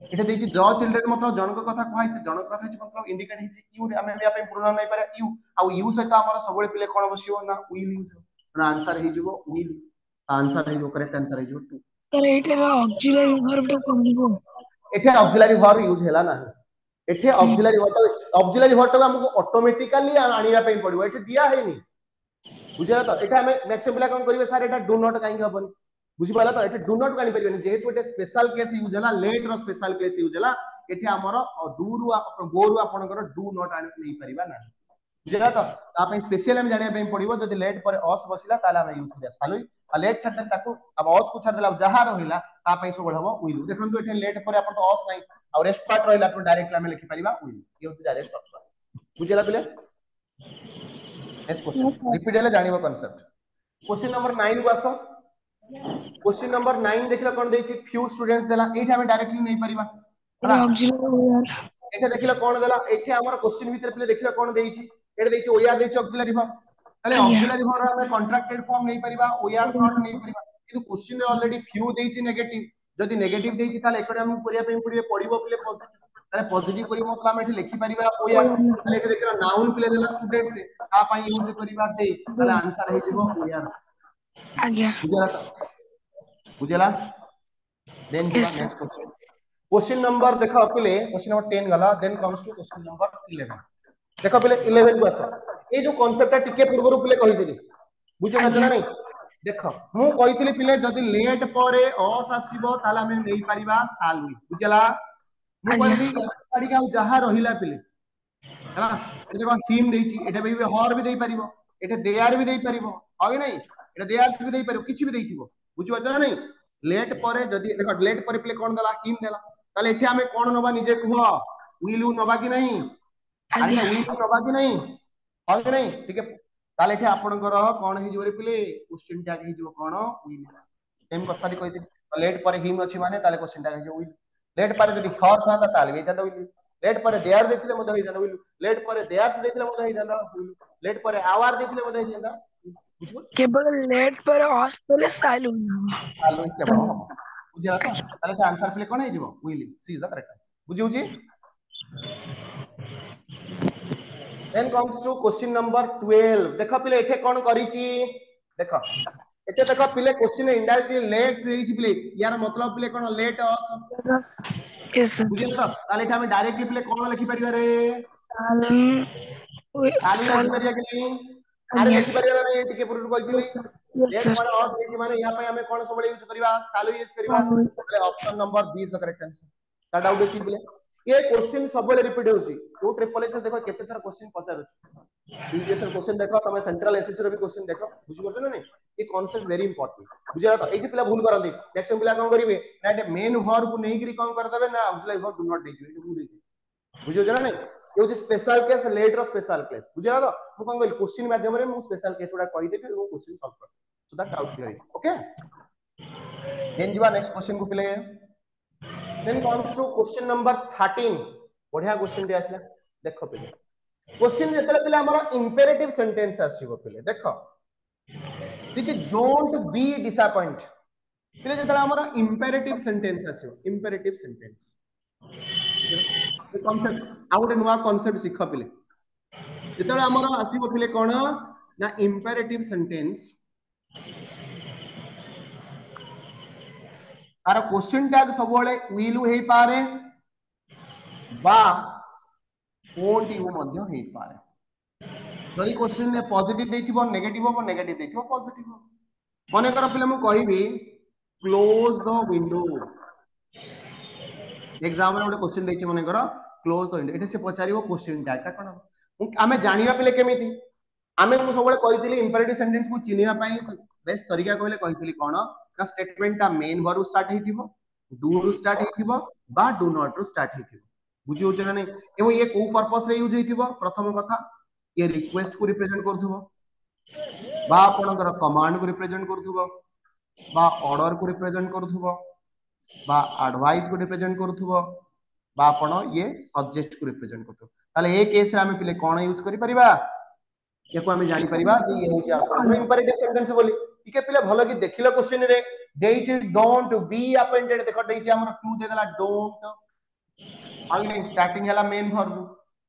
एते देछि द चिल्ड्रेन मतलब जण को कथा कहै छै जण को कथा छै मतलब इंडिकेट हे छै यू रे हमें या पे प्रोनाउन नै पारे यू आ यू से हमर सब बळे पिले कोन बसियो ना विल यूज ना आंसर हे जिवो विल आंसर हे जिवो करेक्ट आंसर हे जिवो to sir Etah auxiliary verb टा कोनिबो एते ऑक्सिलरी वर्ब यूज हैला ना एथे ऑक्सिलरी वर्ब को हमको ऑटोमेटिकली आनिया पे पड़िबो एथे दिया हैनी बुझला तो एटा हमें नेक्स्ट पिला कोन करिवे सर एटा डू नॉट काई हबन बुझि पाला तो एटे डू नॉट कानी परिबेनी जेहेतु एटे स्पेशल केस यूज हला लेट रो स्पेशल केस यूज हला एथे हमर डू रु गो रु आपनकर डू नॉट आनी नै परिबा ना बुझला तो ता पे स्पेशल हम जानिया पे पड़िबो जदि लेट पर अस बसिला ताला हम यूज करिया सालु आ लेट छाड़ ताकू अब अस को छाड़ देला जहा रहिला ता पे सब हबो विल देखंतु एथे लेट पर आपन तो अस नै और रेस्ट पार्ट रहिला तो डायरेक्टली हम लिखि परिबा विल ये होती डायरेक्ट शॉर्टकट बुझला पिले नेक्स्ट क्वेश्चन रिपीट हेले जानिबो कांसेप्ट क्वेश्चन नंबर 9 को आसो क्वेश्चन नंबर 9 देखला कोन देछि फ्यू स्टूडेंट्स देला एठी हम डायरेक्टली नै परिबा हला ऑक्सिलरी वर्ब एठी देखला कोन देला एठी हमर क्वेश्चन भीतर पिले देखला कोन देछि एठी देछि वी आर देछि ऑक्सिलरी वर्ब ताले आज्ञा ऑक्सिलरी वर्ब हमें कॉन्ट्रैक्टेड फॉर्म नै परिबा वी आर नॉट नै परिबा किंतु क्वेश्चन रे ऑलरेडी फ्यू देछि नेगेटिव जदि नेगेटिव देछि ताले एकडे हम करिया पे पड़िबो पिले पॉजिटिव ताले पॉजिटिव करियो मतलब हम एठी लिखि परिबा वी आर ताले एठी देखला नाउन पिले देला स्टूडेंट से ता पई यूज करिबा दे ताले आंसर हे जिवो वी आर आज्ञा बुझला देन जीवा yes next question question number देखो पिले क्वेश्चन नंबर 10 गला then comes to question number 11 देखो पिले 11 को आसा ए जो कांसेप्ट टिके पूर्व पिले कहि देली बुझे ना आज्ञा नहीं देखो मु कहितली पिले जदी लेट परे अस आसीबो ताला हम नै परिबा साल हुई बुझला मु आज्ञा कहली गाड़ी का जहा रहिला पिले हला ए देखो हिम देछि एटा भी हर भी देई परिबो एटा देयार भी देई परिबो हो कि नहीं एटा देयार भी देई परिबो किछि भी देइथिबो बुझिबो ना नहीं लेट परे जदी देखो लेट परे प्ले कोन दला हिम देला ताले एठी हमें कोन नबा निजे कुहो विल यू नबा कि नहीं अरे आज्ञा विल यू नबा कि नहीं हो कि नहीं ठीक है ताले एठी आपनकर कोन हि जिवरे प्ले क्वेश्चन टैग हि जिवो कोन विल सेम कथा दि कहिति लेट परे हिम अछि माने ताले क्वेश्चन टैग हि जिवो विल लेट परे जदी हर था ताले भी जादा विल लेट परे देयार देखले मते हि जादा विल लेट परे देयार से देखले मते हि जादा विल लेट परे आवर देखले मते हि जादा बुझिबो केवल लेट पर अस तले साइल आलो केवल हम बुझिला तो ताले तो आंसर प्ले कोन हे जिवो विल C is the correct answer बुझिउ जी then comes to question number 12 देखो पिले एथे कोन करिछि देखो एथे देखो पिले क्वेश्चन इनडायरेक्टली लेट देछि पिले यार मतलब पिले कोन लेट अस यस बुझिला तो ताले हम डायरेक्टली पिले कोन लिखि परिबा रे आलू साल लिखि परिबा कि नहीं आरे आज्ञा लिखि परिबा नहीं टिके पूर्ण कहितली यस लेट सर पर अस देछि माने या पे हमें कोन सबले यूज करबा सालू यूज करबा ताले option number 20 the correct answer का डाउट अछि पिले ये क्वेश्चन सबले रिपीट होछि टू ट्रिपल एस देखो केते थर क्वेश्चन पचार प्रीवियस क्वेश्चन देखो तमे सेंट्रल एसएससी रो भी क्वेश्चन देखो बुझि परछ ना नहीं ये कांसेप्ट वेरी इंपोर्टेंट बुझिला तो एठी पिला भूल करंदी नेक्स्ट पिला कोन करिवे ना एटे मेन वर्ब को नै करी कोन कर देबे ना ऑक्सिलरी वर्ब डू नॉट देछि एठी भूल देछि बुझियो ना नहीं ये होछि स्पेशल केस लेट रो स्पेशल केस बुझिला तो मु कोन कहली क्वेश्चन माध्यम रे मु स्पेशल केस उडा कहि देबे वो क्वेश्चन सॉल्व कर so that doubt clear okay then जीवा नेक्स्ट क्वेश्चन को पिले then comes to question number 13 बढ़िया क्वेश्चन दे आसला देखो पिले क्वेश्चन जेतले पिले हमर इंपेरेटिव सेंटेंस आसीबो पिले देखो this is don't be disappoint पिले जेतले हमर इंपेरेटिव सेंटेंस आसीबो इंपेरेटिव सेंटेंस कॉन्सेप्ट आ गोटे नुआ कॉन्सेप्ट शिख पिले जेतेबेले हमर आसीबो पिले कोन ना इंपेरेटिव सेंटेंस तार क्वेश्चन टैग सब बेले विल हेई पारे बा वोंट यू मध्य हेई पारे जदि क्वेश्चन ने पॉजिटिव देथिबो नेगेटिव हो नेगेटिव देथिबो पॉजिटिव हो माने कर पिले मु कहिबी क्लोज द विंडो एग्जाम रे गोटे क्वेश्चन देछि माने कर क्लोज द विंडो एटे से पचारिबो क्वेश्चन टैग ता कोन आमे जानिबा पिले केमिति आमे मु सब बेले कहितली इंपेरेटिव सेंटेंस को चिनिबा पई बेस्ट तरीका कहले कहितली कोन ना स्टेटमेंट ता मेन वर्ब स्टार्ट हेतिबो डू रु स्टार्ट हेतिबो बा डू नॉट रु स्टार्ट हेतिबो बुझी होछ ना नै एवं ये को पर्पस रे यूज हेतिबो प्रथम कथा ये रिक्वेस्ट को रिप्रेजेंट करथुबो बा आपनकर कमांड को रिप्रेजेंट करथुबो बा ऑर्डर को रिप्रेजेंट करथुबो बा एडवाइस को रिप्रेजेंट करथुबो बा आपण ये सजेस्ट को रिप्रेजेंट करथुबो ताले ए केस रे हमें पिले कोन यूज करि परिबा याको हमें जानि परिबा जे ये होची आपनकर इंपेरेटिव सेंटेंस बोली ठीक है पिले भलो कि देखिलो क्वेश्चन रे देइछि डोंट बी अपेंडेड देखो देइछि हमर क्लू दे देला डोंट आइ नै स्टार्टिंग हला मेन वर्ब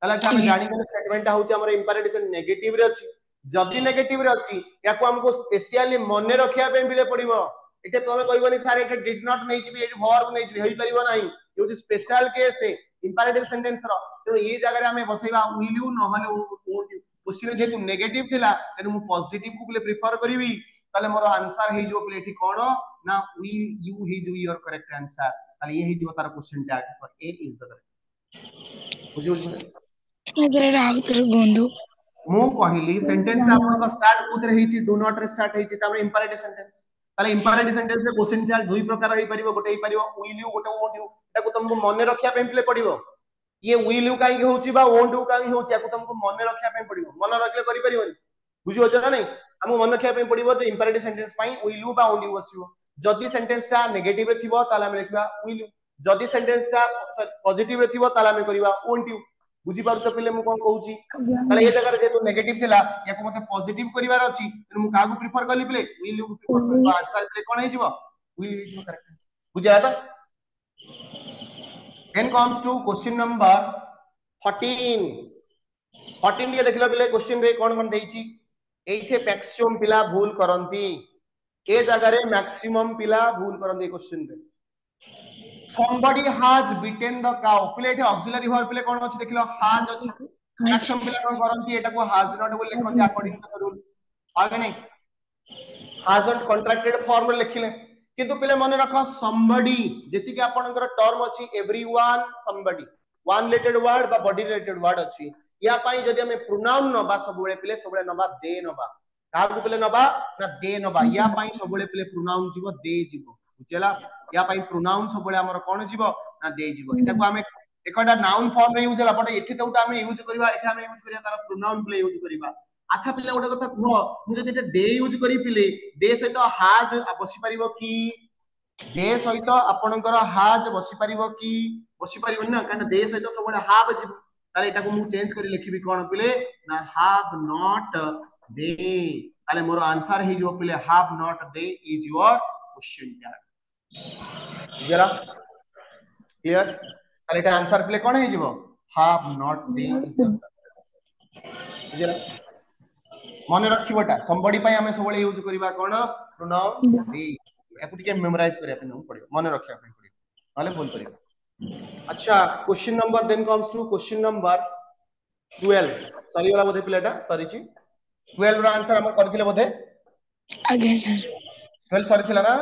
ताले हमें आज्ञा जानि गेले स्टेटमेंट होची हमर इंपेरेटिव से नेगेटिव रे अछि जदि नेगेटिव रे अछि याको हमको स्पेशली मने रखिया पे पिले पड़िबो एटे तमे कहबनी सर एटे डिड नॉट नै छिबी एटे वर्ब नै छिबी हेई परिबो नाही ये होची स्पेशल केस है इंपेरेटिव सेंटेंस रो तो ये जगह रे हमें बसैबा विल यू न हले वोंट यू क्वेश्चन जेतु नेगेटिव थिला तेनु मु पॉजिटिव को प्रिफर करिवि ताले मोर आंसर हे जो प्ले एठी कोन ना विल यू हे जो योर करेक्ट आंसर ताले ये हे जो तार question tag for a is the correct बुझियो नजर राउत बंधु मु कहली सेंटेंस रे आपन का स्टार्ट कोथरे हेची डू नॉट रे स्टार्ट हेची तामे इंपेरेटिव सेंटेंस ताले इंपेरेटिव सेंटेंस रे क्वेश्चन टैग दुई प्रकार हे परिबो गोटे हे परिबो विल यू गोटे वोंट यू ताको तुमको मने रखिया पे प्ले पड़िबो ये विल यू काई होची बा वोंट यू काई होची याको तुमको मने रखिया पे पड़िबो मन रखले करि परिबोनी बुझी होछ ना नै हमु मन रखिया पे पड़िबो जे इंपेरेटिव सेंटेंस पई विल यू बा वोंट यू बसिबो जदि सेंटेंस ता नेगेटिव रे थिबो ताले हम लिखबा विल यू जदि सेंटेंस ता पॉजिटिव रे थिबो ताले हम करिबा वोंट यू बुझी पारुछ पिले मु कोन कहूची ताले ये जगह जेतु नेगेटिव थिला याको मते पॉजिटिव करिवार अछि मु कागु प्रिफर करली पिले विल यू प्रिफर करबा आंसर पिले कोन हे जिवो विल हे जिवो करेक्ट आंसर बुझा त then comes to question number 14 14 ये देखलो पिले क्वेश्चन रे कोन देइची एथे मैक्सिमम पिला भूल करंती ए जगह रे मैक्सिमम पिला भूल करंती क्वेश्चन रे somebody has beaten the cow पिले एथे ऑक्सिलरी वर्ब पिले कोन अछि देखलो has अछि मैक्सिमम पिला कोन करंती एटा को has not बोल लिखंती अकॉर्डिंग टू द रूल आगे नहीं hasn't contracted फॉर्म रे लिखिले किंतु पिले मन रख somebody जेति के आपनकर टर्म अछि everyone somebody one related word बा body related word अछि या पाई जदि हमें प्रोनाउन नबा सबले पिले सबले नबा दे नबा कागु पिले नबा ना दे नबा या पाई सबले पिले प्रोनाउन जीवो दे जीवो बुझला या पाई प्रोनाउन सबले हमर कोन जीवो ना दे जीवो एटा को हमें एकटा नाउन फॉर्म रे यूज होला बट एठी तो हमें यूज करबा एठी हमें यूज करिया तार प्रोनाउन पिले यूज करबा अच्छा पिले गोटे कथा कह मु जदि एटा दे यूज करी पिले दे सहित हाज बसी परिबो की दे सहित आपनकर हाज बसी परिबो की बसी परिबो ना कारण दे सहित सबले हाव जीवो ताले एटा को मु चेंज करी लिखिबी कोन पिले ना हैव नॉट दे ताले मोर आंसर हे जो पिले have not they is your question tag जरा क्लियर ताले एटा आंसर पिले कोन हे जीवो हैव नॉट दे इज जरा मन रखिबोटा somebody पई हमें सबले यूज करबा कोन प्रोनाउन दे याकु टिके मेमोराइज करिया पे पड़िबो मन रखिया पे पड़िबो नाले भूल परिबो अच्छा question number then comes to question number 12 sorry वाला बोधे पिलेटा सॉरी छी 12 रो आंसर हम करथिले बोधे आज्ञा सर 12 सॉरी थिला ना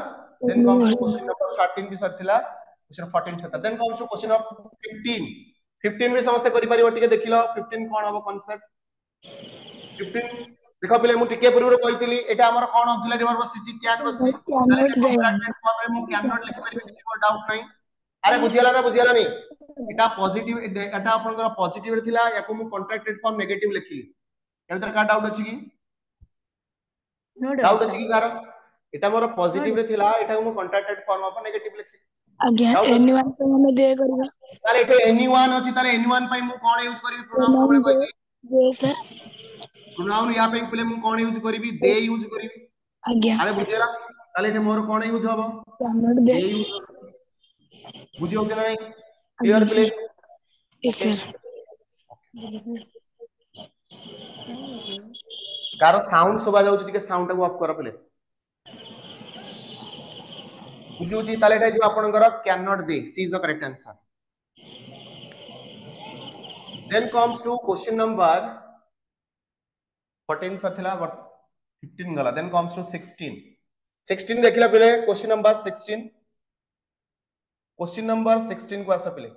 then comes to question number 13 भी सॉरी थिला क्वेश्चन 14 सता then comes to question of 15 15 भी समस्त करि परिबो टिके देखिलो 15 कोन हबो कांसेप्ट 15 देखो पिले मु टिके पूर्व कहितली एटा हमर कोन ऑक्सिलरी वर्ब बसिची कैन बसिची ताले एटा कॉन्ट्रैक्टेड फॉर्म रे मु कैन नॉट लिखि परिबे किछि डाउट नाही अरे बुझियाला ना नहीं एटा पॉजिटिव एटा आपनकर पॉजिटिव रे थिला याको मु कॉन्ट्रैक्टेड फॉर्म नेगेटिव लिखिली ए भीतर का डाउट अछि की नो डाउट अछि की कार एटा मोर पॉजिटिव रे थिला एटा मु कॉन्ट्रैक्टेड फॉर्म अपन नेगेटिव लिखिली आज्ञा एनीवन पे हमें दे करबा ताले एटे एनीवन अछि ताले एनीवन पई मु कोन यूज करबी प्रोनाउन सबले कहती दे सर प्रोनाउन या पे पले मु कोन यूज करबी दे यूज करबी आज्ञा अरे बुझियला ताले एटे मोर कोन यूज हबो can not they they use बुझियो कि नहीं clear Yes, play? sir. Yes, okay, sir. Car sound सुबा जाउची टिके साउंड टाको ऑफ करो प्ले। बुझी होची ताले एटा जो आपनकर can not they, C is the correct answer. Then comes to question number 14 सथिला बट 15 गला। देन कम्स टू 16 देखिला पहले क्वेश्चन नंबर 16। क्वेश्चन नंबर 16 को आसा पहले।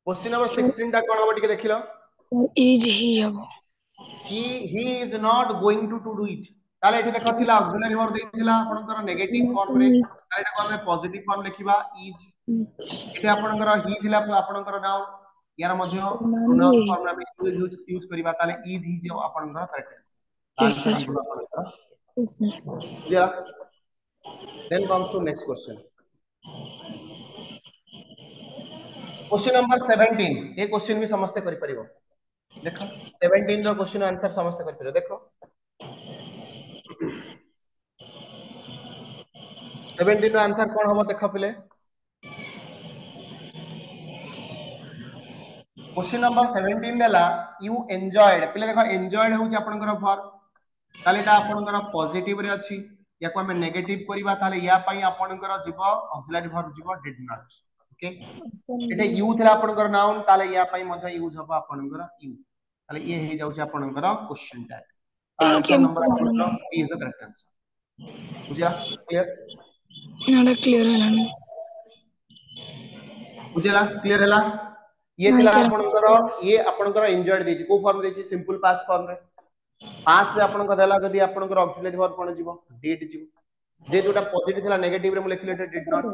क्वेश्चन नंबर Sir, 16 टा कोन हबो टिके देखिलो। is he अब? he is not going to do it। ताले एठी देखो थिला ऑक्सिलरी वर्ब देथिला आपनकर नेगेटिव फॉर्म रे, ताले एटा को हमें पॉजिटिव फॉर्म लिखिबा इज। एठी आपनकर ही थिला आपनकर नाउन, यार मध्य प्रोनाउन फॉर्म में यूज करिबा, ताले इज ही जो आपनकर correct answer. Yes, answer sir. ही जो आपनकर Yes, sir. बुझिया। Then comes to next question. Question number 17। ये क्वेश्चन भी समस्त करि परिबो। देखो 17 रो क्वेश्चन आंसर समस्त करि परिबो। देखो 17 रो आंसर कोन हबो देखो पहिले। क्वेश्चन नंबर 17 देला यू एन्जॉयड। पहिले देखो एन्जॉयड होची आपनकर वर्ब, ताले एटा आपनकर पॉजिटिव रे अछि। याको हमें नेगेटिव करिबा, ताले या पई आपनकर जीवो ऑक्सिलरी वर्ब जीवो did not. Okay, Etah you थिला आपनकर नाउन, ताले या पई मध्ये यूज हबो आपनकर यू। ताले ये हे जाउची आपनकर क्वेश्चन टैग। आंसर नंबर आपनकर B is the correct answer. बुझिया? क्लियर? नाटा क्लियर है बुझिला? क्लियर हैला? ये ना थिला सर? आपनकर, ये आपनकर एन्जॉयड देची को फॉर्म देची, सिंपल पास्ट फॉर्म रे। पास्ट रे आपनकर देला जदी आपनकर ऑक्सिलरी वर्ब कोन जीवो डिड जीवो। जे जोटा पॉजिटिव थिला नेगेटिव रे मु लिखले एटा डिड नॉट।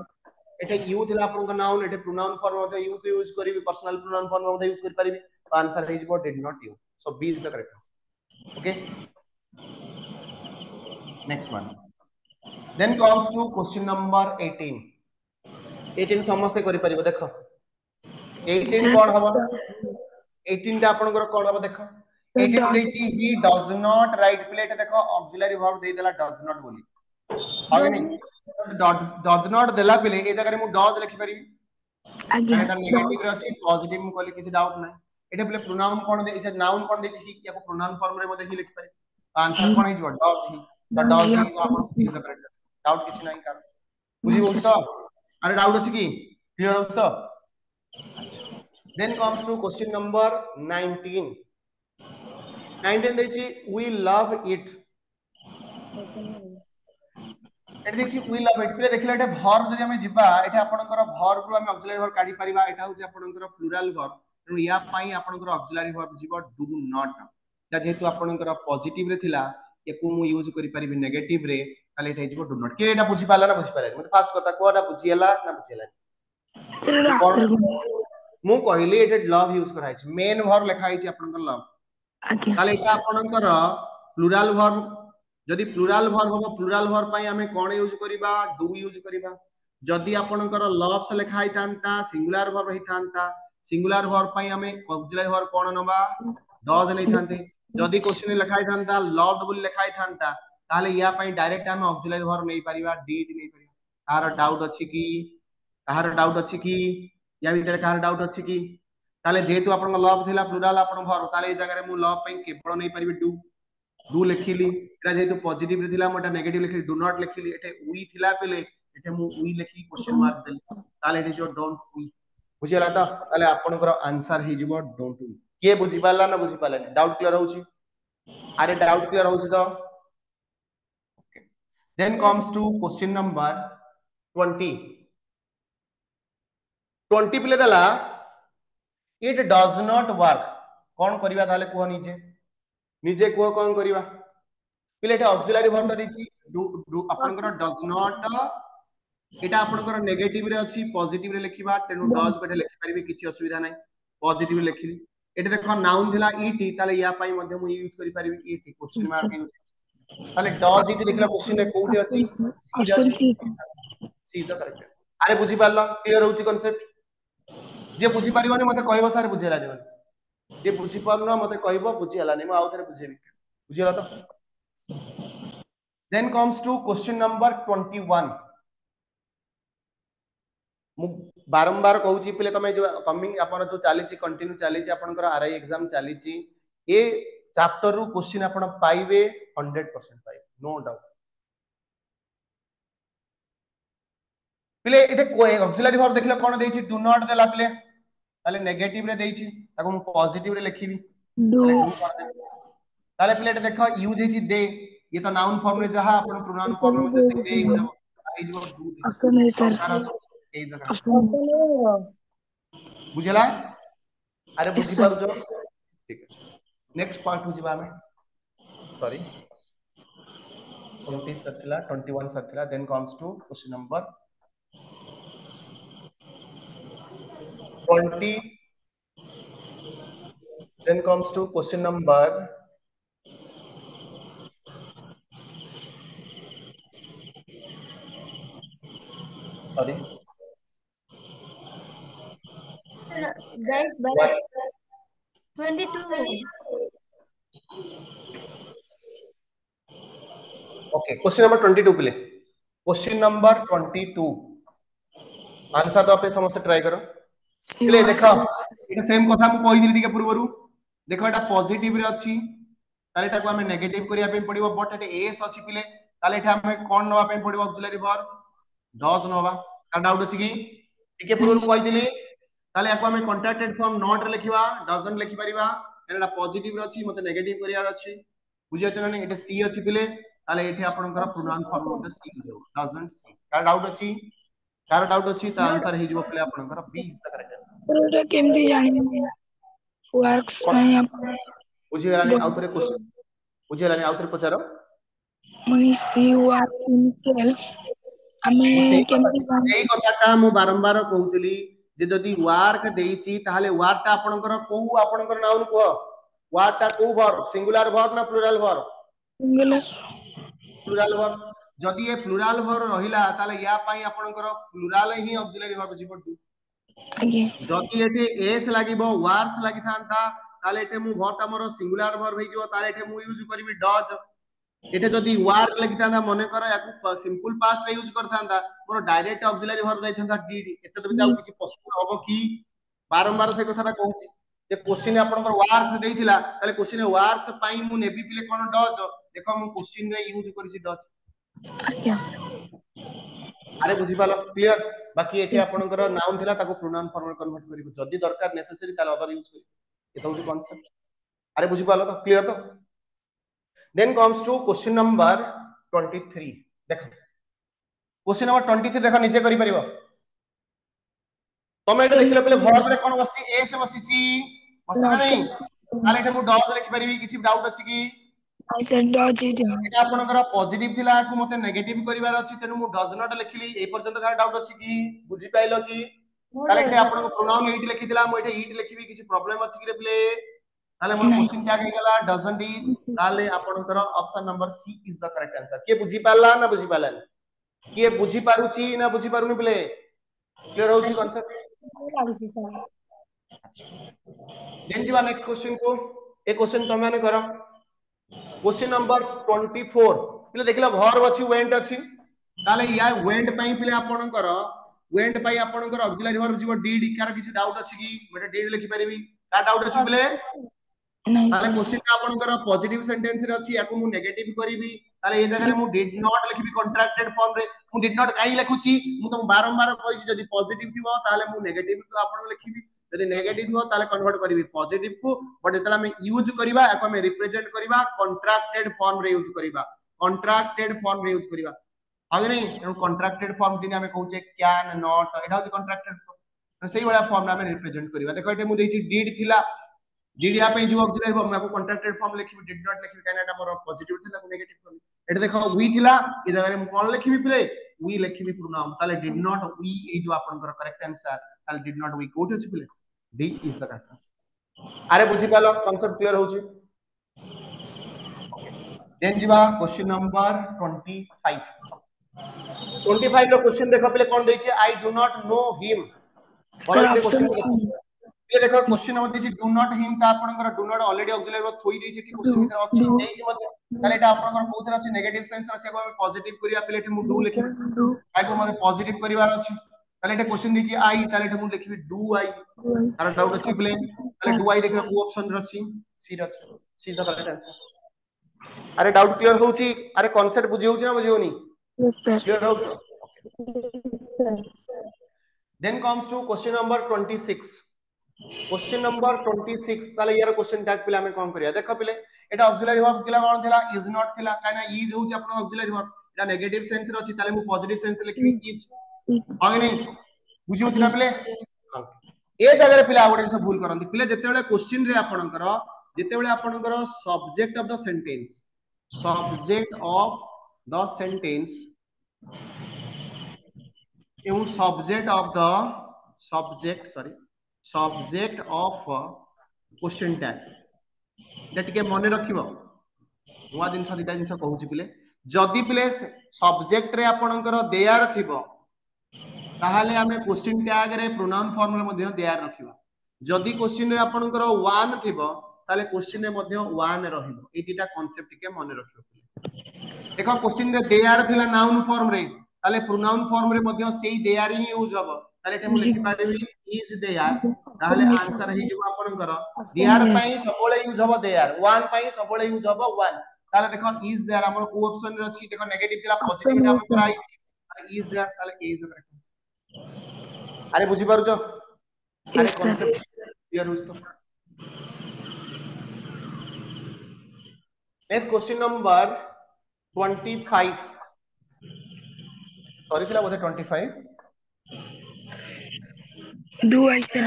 एटा यू थिला आपनकर नाउन, एटा प्रोनाउन फॉर्म मध्ये यू को यूज करिवि, पर्सनल प्रोनाउन फॉर्म मध्ये यूज करि परिबि। तो answer is what did not you. So B is the correct answer. Okay, next one. Then comes to question number 18। 18 समस्त करि परिबो। देखो 18 सर कोन हबो। 18 टा आपनकर कोन हबो देखो। 18 डॉट देची ही डज नॉट राइट प्लेट। देखो ऑक्सिलरी वर्ब दे देला डज नॉट बोली, आगे नहीं डज नॉट देला पले ए जगह रे मु डज लिखि परिबी, आज्ञा कारण एटा नेगेटिव रे अछि, पॉजिटिव मु कहली किछि डाउट नै। एटा पले प्रोनाउन कोन दे इछ, नाउन कोन देछि ही, याको प्रोनाउन फॉर्म रे मध्ये ही लिखि परिबी। आंसर कोन हिजबो does he. The does he आपन इज द करेक्ट। डाउट किछि नै कारण बुझी होछ तो। अरे डाउट अछि की? क्लियर होछ तो? अच्छा, then comes to question number 19। 19 देछि वी लव इट। एटा देखि वी लव इट पे देखिला, एटा वर्ब जदि हमें जिबा, एटा आपनकर वर्ब रो हमें ऑक्सिलरी वर्ब काढी परिबा। एटा होछि आपनकर प्लुरल वर्ब, तेनु या पई आपनकर ऑक्सिलरी वर्ब जिबो डू नॉट। एटा जेतु आपनकर पॉजिटिव रे थिला, एको मु यूज करि परिबि नेगेटिव रे, ताले एटा जिबो डू नॉट। के एटा बुझी पाला ना बुझी पाला? मते फास्ट कथा कोडा बुझी हला ना बुझी हला? सर कोन आउटर मु कहली एटा लव यूज करा छै, मेन वर्ब लिखा छै आपनकर लव। आज्ञा ताले एटा आपनकर प्लुरल वर्ब। जदि प्लुरल वर्ब हो, प्लुरल वर्ब पई हमें कोन यूज करिबा? डू यूज करिबा। जदि आपनकर लव्स लिखा है थांता, सिंगुलर वर्ब रही थांता, सिंगुलर वर्ब पई हमें ऑक्सिलरी वर्ब कोन नबा? डज नै थांते। जदि क्वेश्चन लिखा है थांता लव्ड बोली लिखा है थांता, ताले या पई डायरेक्ट हमें ऑक्सिलरी वर्ब नै परिबा, डिड नै परिबा। कार डाउट अछि की? कार डाउट अछि की? या भीतर कार डाउट अछि की? ताले जेतु आपन लव थिला प्लुरल आपन वर्ब, ताले ए जगह रे मु लव पई केवल नै परिबि डू। डू लिखिली, एटा जेतु पॉजिटिव रे थिला मोटा नेगेटिव लिखिली, डू नॉट लिखिली। एटे वी थिला पेले एटे मु वी लिखि क्वेश्चन मार्क देली, ताले एटे जो डोंट वी। बुझियला त? ताले आपनकर आंसर हि जिवो डोंट वी। के बुझि पाला ना बुझि पाला? डाउट क्लियर होउची? अरे डाउट क्लियर होउची तो? Okay, then comes to question number 20। 20 पिले देला इट डज नॉट वर्क। कौन करिबा ताले कुह निजे, निजे कुह कौन करिबा? पिले एटा ऑक्सिलरी वर्ब देछि डू आपनकर डज नॉट। एटा आपनकर नेगेटिव रे अछि, पॉजिटिव रे लिखिबा, तेनु डज बेटे लिखि परिबे, किछि असुविधा नै। पॉजिटिव लिखिली। एटा देखो नाउन थिला ईटी, ताले या पई मध्ये मु यूज करि परिबि ईटी, क्वेश्चन मार्क यूज। ताले डज इट देखिला क्वेश्चन रे कोउठी अछि? सी रे ऑप्शन अछि। सी सी द करेक्ट। अरे बुझि पारला? क्लियर होउची कांसेप्ट? जे बुझी परिबने मते कहबो सर बुझेला नै। जे बुझी पारना मते कहबो बुझी हला नै, मु आउ थरे बुझेबी। बुझियला तो? Then comes to question number 21। मु बारंबार कहूची पिले तमे जो कमिंग अपन जो चली कंटिन्यू चली आपनकर आरआई एग्जाम चली ए चैप्टर रु क्वेश्चन अपन पाइबे 100% पाइबे नो डाउट पिले एटे ऑक्सिलरी वर्ब देखले कोन देछि डू नॉट देला पिले ताले नेगेटिव रे देछि ताको मु पॉजिटिव रे लिखिबी डू ताले डू कर दे ताले पिले एटे देखो यूज हेछि दे ये तो नाउन फॉर्म रे जहां अपन प्रोनाउन फॉर्म में से दे यूज हो आई जो डू दे आपका नहीं तो सर कार ए जगह आपका बुझला अरे यस बुझी सर पारुछ ठीक है नेक्स्ट पार्ट हो जिबा में सॉरी 20 सरथिला 21 सरथिला then comes to question number 20 then comes to question number sorry Guys, but what 22. okay question number 22 पिले question number 22 आंसर तो पे समस्त ट्राई करो सी पिले देखो वार एटा सेम कथा मु कहि दिली टिके पूर्वरु देखो एटा पॉजिटिव रे अछि ताले एटा को हमें नेगेटिव करिया पे पड़िबो बट एटा एस अछि पिले ताले एटा हमें कोन नवा पे पड़िबो ऑक्सिलरी वर्ब डज नवा का डाउट अछि कि टिके पूर्वरु नहीं कहि दिली ताले याको हमें कॉन्ट्रैक्टेड फॉर्म नॉट रे लिखिबा डजंट लिखि परिबा एटा पॉजिटिव रे अछि मते नेगेटिव करिया अछि बुझियछ ना एटा सी अछि पिले ताले एठी आपनकर प्रोनाउन फॉर्म मते सी हो डजंट सी का डाउट अछि कार डाउट अछि त Note. आंसर हे जिवो पिले आपनकर B is the correct answer sir एटा केमती जानि वर्क्स ପାଇଁ ଆପଣ बुझी गलानी आउथरे क्वेश्चन बुझी गलानी आउथरे पचारो मनी सी वार इनसेल्फ ଆମେ मु सेही କେମିତି सेही कथाटा मु बारंबार कहउतली जे जदी वर्क देइची ताहाले वर्क टा आपनकर को आपनकर नाउन को वर्क टा को वर्ब सिंगुलर वर्ब ना plural verb singular plural verb जदी ए प्लुरल वर्ब रहिला ताहाले या पई आपनकर प्लुरल ही ऑक्सिलरी वर्ब जिवडू आगे जदी एटे एस लागिबो वर्क्स लागि थांता ताले एटे मु वर्ब टा मोर सिंगुलर वर्ब हेजिवो ताले एटे मु यूज करबी डज एटे जदी वर्क लागि थांता मने कर याकू सिंपल पास्ट रे यूज करथांता मोर डायरेक्ट ऑक्सिलरी वर्ब जाई थांता डीड एते तो बिताउ किछि पॉसिबल होबो की बारंबार से कथाटा कहूची जे क्वेश्चन आपनकर वर्क्स देइथिला ताले क्वेश्चन वर्क्स पाई मु नेबी पिले कोन डज देखो मु क्वेश्चन रे यूज करिछि डज आगे अरे बुझी पालो क्लियर बाकी एठी आपनकर नाउन थिला ताको प्रोनाउन फॉर्म में कन्वर्ट करिवो जदी दरकार नेसेसरी ताले अदर यूज करिवो एतो होची कांसेप्ट अरे बुझी पालो तो क्लियर तो then comes to question number 23 देखो क्वेश्चन नंबर 23 देखो नीचे करि परिवो तमे एटा देखिलो पहिले वर्ब रे कोन बसि एस बसिची बसना नॉट नहीं ताले एटा मु डज लिखि परिबी किछि डाउट अछि की आई सेड डज इट एटा आपनकर पॉजिटिव थिला को मते नेगेटिव करिवार अछि तेनु मु डज नॉट लिखिली ए पर्यंत का डाउट अछि की बुझी पाइलो की ताले एटा आपन प्रोनाउन इट लिखिदिला मु एटा इट लिखिबी किछि प्रॉब्लम अछि कि रे प्ले ताले मोर नहीं क्वेश्चन टैग हे गेला डजंट इट ताले आपनकर option number C is the correct answer के बुझी पाला ना बुझी पाला के बुझी पारुची ना बुझी पारुनी प्ले क्लियर होची कांसेप्ट देन जीवा नेक्स्ट क्वेश्चन को ए क्वेश्चन तमे माने करो क्वेश्चन नंबर 24 पिले देखला वर्ब अछि वेंट अछि ताले या वेंट पई पिले आपनकर वेंट पई आपनकर ऑक्सिलरी वर्ब जीव डीड इकार किछि डाउट अछि की बेटा डीड लिखि परिबी का डाउट अछि पिले नहीं ताले सर क्वेश्चन का आपनकर पॉजिटिव सेंटेंस रे अछि याकू मु नेगेटिव करिवि ताले ए जगह रे मु डिड नॉट लिखिबि कॉन्ट्रैक्टेड फॉर्म रे मु डिड नॉट काई लिखुची मु तुम बारंबार कहिछि जदी पॉजिटिव थिबो ताले मु नेगेटिव तो आपन लिखिबि जदी नेगेटिव हो ताले कन्वर्ट करिवि पॉजिटिव को बट जेतला हम यूज करिबा याकू हम रिप्रेजेंट करिबा कॉन्ट्रैक्टेड फॉर्म रे यूज करिबा कॉन्ट्रैक्टेड फॉर्म रे यूज करिबा आगे नहीं कॉन्ट्रैक्टेड फॉर्म जिने हमें कहूचे कैन नॉट एटा होची कॉन्ट्रैक्टेड फॉर्म सही वाला फॉर्म में रिप्रेजेंट करिबा देखो एटे मु देछि डिड थिला डिड या पे जो ऑक्सिलरी वर्ब मैं को कॉन्ट्रैक्टेड फॉर्म लिखिबि डिड नॉट लिखिबि काना एटा मोर पॉजिटिव थिला को नेगेटिव करबी एटा देखो वी थिला ए जगह रे मु कोन लिखिबि प्ले वी लिखिबि प्रोनाउन ताले डिड नॉट वी ए जो आपनकर करेक्ट आंसर ताले डिड नॉट वी कोट अछि प्ले D is the correct answer अरे बुझी पालो कांसेप्ट क्लियर होची ओके देन जीवा क्वेश्चन नंबर 25 25 रो क्वेश्चन देखो पहले कोन दैछि I do not know him sir बोलो टे ऑप्शन क्वेश्चन देखो ये देखो क्वेश्चन नंबर दैछि डू नॉट हिम ता आपनकर do not already auxiliary verb थोई दैछि टी डू क्वेश्चन भीतर अछि डू देछि मते ताले एटा आपनकर कोथरा अछि नेगेटिव सेंस अछि को पॉजिटिव करिया पहले टी मु डू लिखिबि डू काई को मते पॉजिटिव करिवार अछि ताले एटा क्वेश्चन दीची आई ताले एटा मु लिखिबी डू आई तार डाउट अछि प्ले ताले डू आई देखिबा को ऑप्शन रे अछि सी रे अछि सी द करेक्ट आंसर अरे डाउट क्लियर होउची अरे कांसेप्ट बुझी होउची ना बुझी होनी Yes, sir. क्लियर होउची then comes to question number 26 question number 26 ताले यार क्वेश्चन टैग पिला में कोन करिया देखो पिले एटा ऑक्सिलरी वर्ब किला कोन थिला इज नॉट थिला काना इज होउची अपन ऑक्सिलरी वर्ब एटा नेगेटिव सेंस रे अछि ताले मु पॉजिटिव सेंस लिखबी इज आगे नहीं बुझी होउची ना पिले ए जगह रे पिला आउट से भूल करंती पिले जेतेबेले क्वेश्चन रे आपनकर जेतेबेले आपनकर सब्जेक्ट ऑफ द सेंटेंस एवं सब्जेक्ट ऑफ क्वेश्चन टैग एटा टिके मने रखिबो नुआ जिंस दिटा जिंस कहूची पिले जदी पिले सब्जेक्ट रे आपनकर देयर थिबो ताहाले हमें क्वेश्चन टैग रे प्रोनाउन फॉर्म रे मध्ये देयर रखिबा जदी क्वेश्चन रे आपनकर वन थिबो ताले क्वेश्चन रे मध्ये वन रहिबो ए दिटा कांसेप्ट टिके मने रखिबो देखो क्वेश्चन रे देयर थिला नाउन फॉर्म रे ताले प्रोनाउन फॉर्म रे मध्ये सेही देयर ही यूज हबो ताले एटा मु लिखि पारेबी इज देयर ताहाले आंसर ही जो आपनकर देयर पई सबोले यूज हबो देयर वन पई सबोले यूज हबो वन ताले देखो इज देयर हमर को ऑप्शन रे अछि देखो नेगेटिव थिला पॉजिटिव टा हम कराई इज देयर ताले ए इज करेक्ट अरे बुझी पारुछो अरे कांसेप्ट क्लियर होइछ तो नेक्स्ट क्वेश्चन नंबर 25 सॉरी थिला बोधे 25 Do I, sir?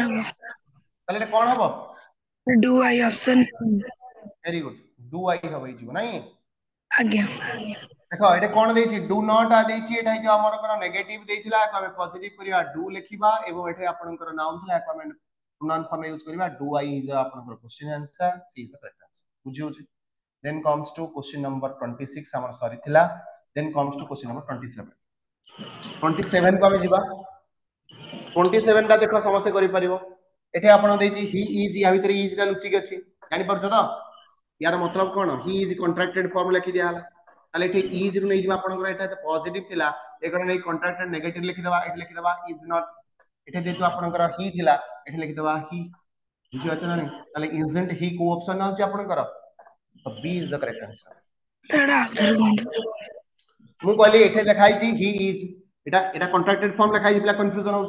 ताले कोन हबो Do I option? Very good do I हबो हिजो नाही आज्ञा देखो एटा कोन देछि डू नॉट आ देछि एटा जो हमर कोन नेगेटिव देथिला को हमें पॉजिटिव करिया डू लिखिबा एवं एठे आपनकर नाउन थिला को हमें प्रोनाउन फॉर्म यूज करिबा डू आई इज आपनकर question answer C is the correct answer बुझियो छी then comes to question number 26 हमर सॉरी थिला then comes to question number 27 को हमें जिबा 27 ता देखो समस्त करि परिबो एठे आपन देछि ही इज या भीतर इज ला लुचि गछि जानि परछो तो यार मतलब कोन ही इज कॉन्ट्रैक्टेड फॉर्म लिखि दिया हला ताले एठे इज रु नै जिबा आपनकर एठा पॉजिटिव थिला एकन नै कॉन्ट्रैक्टेड नेगेटिव लिखि दबा एठे लिखि दबा इज नॉट एठे जेतु आपनकर ही थिला एठे लिखि दबा ही बुझि अछन नै ताले इजंट ही को ऑप्शन ना होछि आपनकर तो B is the correct answer sir आउथर कोन मु कहली एठे लिखाई छी ही इज एटा कॉन्ट्रैक्टेड फॉर्म लिखाई पिला कंफ्यूजन हो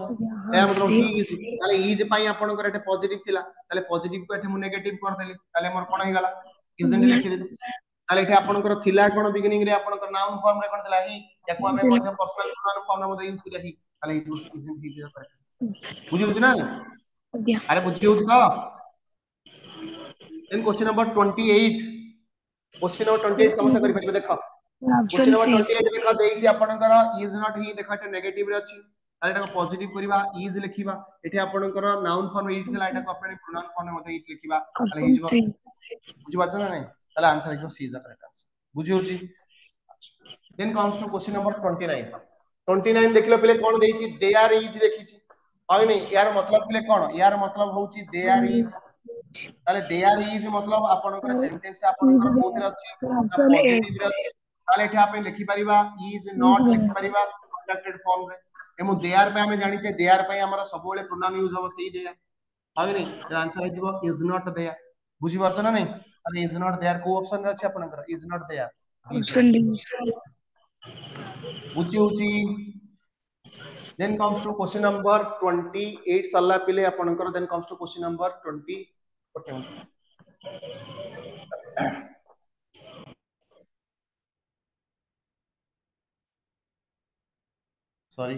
या मतलब ही इज ताले इज पई आपनकर एठे पॉजिटिव थिला ताले पॉजिटिव को एठे मु नेगेटिव कर देली ताले मोर कोन हे गला इजंट लिखि देली ताले एठे आपनकर थिला कोन बिगिनिंग रे आपनकर नाउन फॉर्म रे कोन थिला ही याको हमें मध्य पर्सनल प्रोनाउन फॉर्म रे मध्य यूज करिया ही ताले isn't he is the correct बुझि होछ ना अरे बुझि होछ तो then question number 28 question number 28 समझ करि परिबे देखो क्वेश्चन नंबर 28 देखो देइछि आपनकर इज नॉट ही देखो एटा नेगेटिव रे अछि ताले एटा पॉजिटिव करिबा इज लिखिबा एठी आपनकर नाउन फॉर्म इट थिला एटा को अपन प्रोनाउन फॉर्म में मते इट लिखिबा ताले हिजबो बुझि बात ना नै ताले आंसर हिजबो C is the correct answer बुझि होछि then comes to question number 29 देखिलो पहिले कोन देइछि देयर इज लिखिछि आइ नै यार मतलब पहिले कोन यार मतलब होउछि देयर इज ताले देयर इज मतलब आपनकर सेंटेंस ता आपनकर कोथि अछि पॉजिटिव रे अछि ताले एठी आपे लिखि परिबा इज नॉट लिखि परिबा कॉन्ट्रैक्टेड फॉर्म रे एमु देयर पे हमें जानि छै देयर पे हमरा सब बेले प्रोनाउन यूज हो सही देयर आइ नै त आंसर हिजबो इज नॉट देयर बुझि परछ ना नै ताले इज नॉट देयर को ऑप्शन रे अछि आपनकर is not there option D बुझि होछि then comes to question number 28 सल्ला पिले आपनकर then comes to question number 20 sorry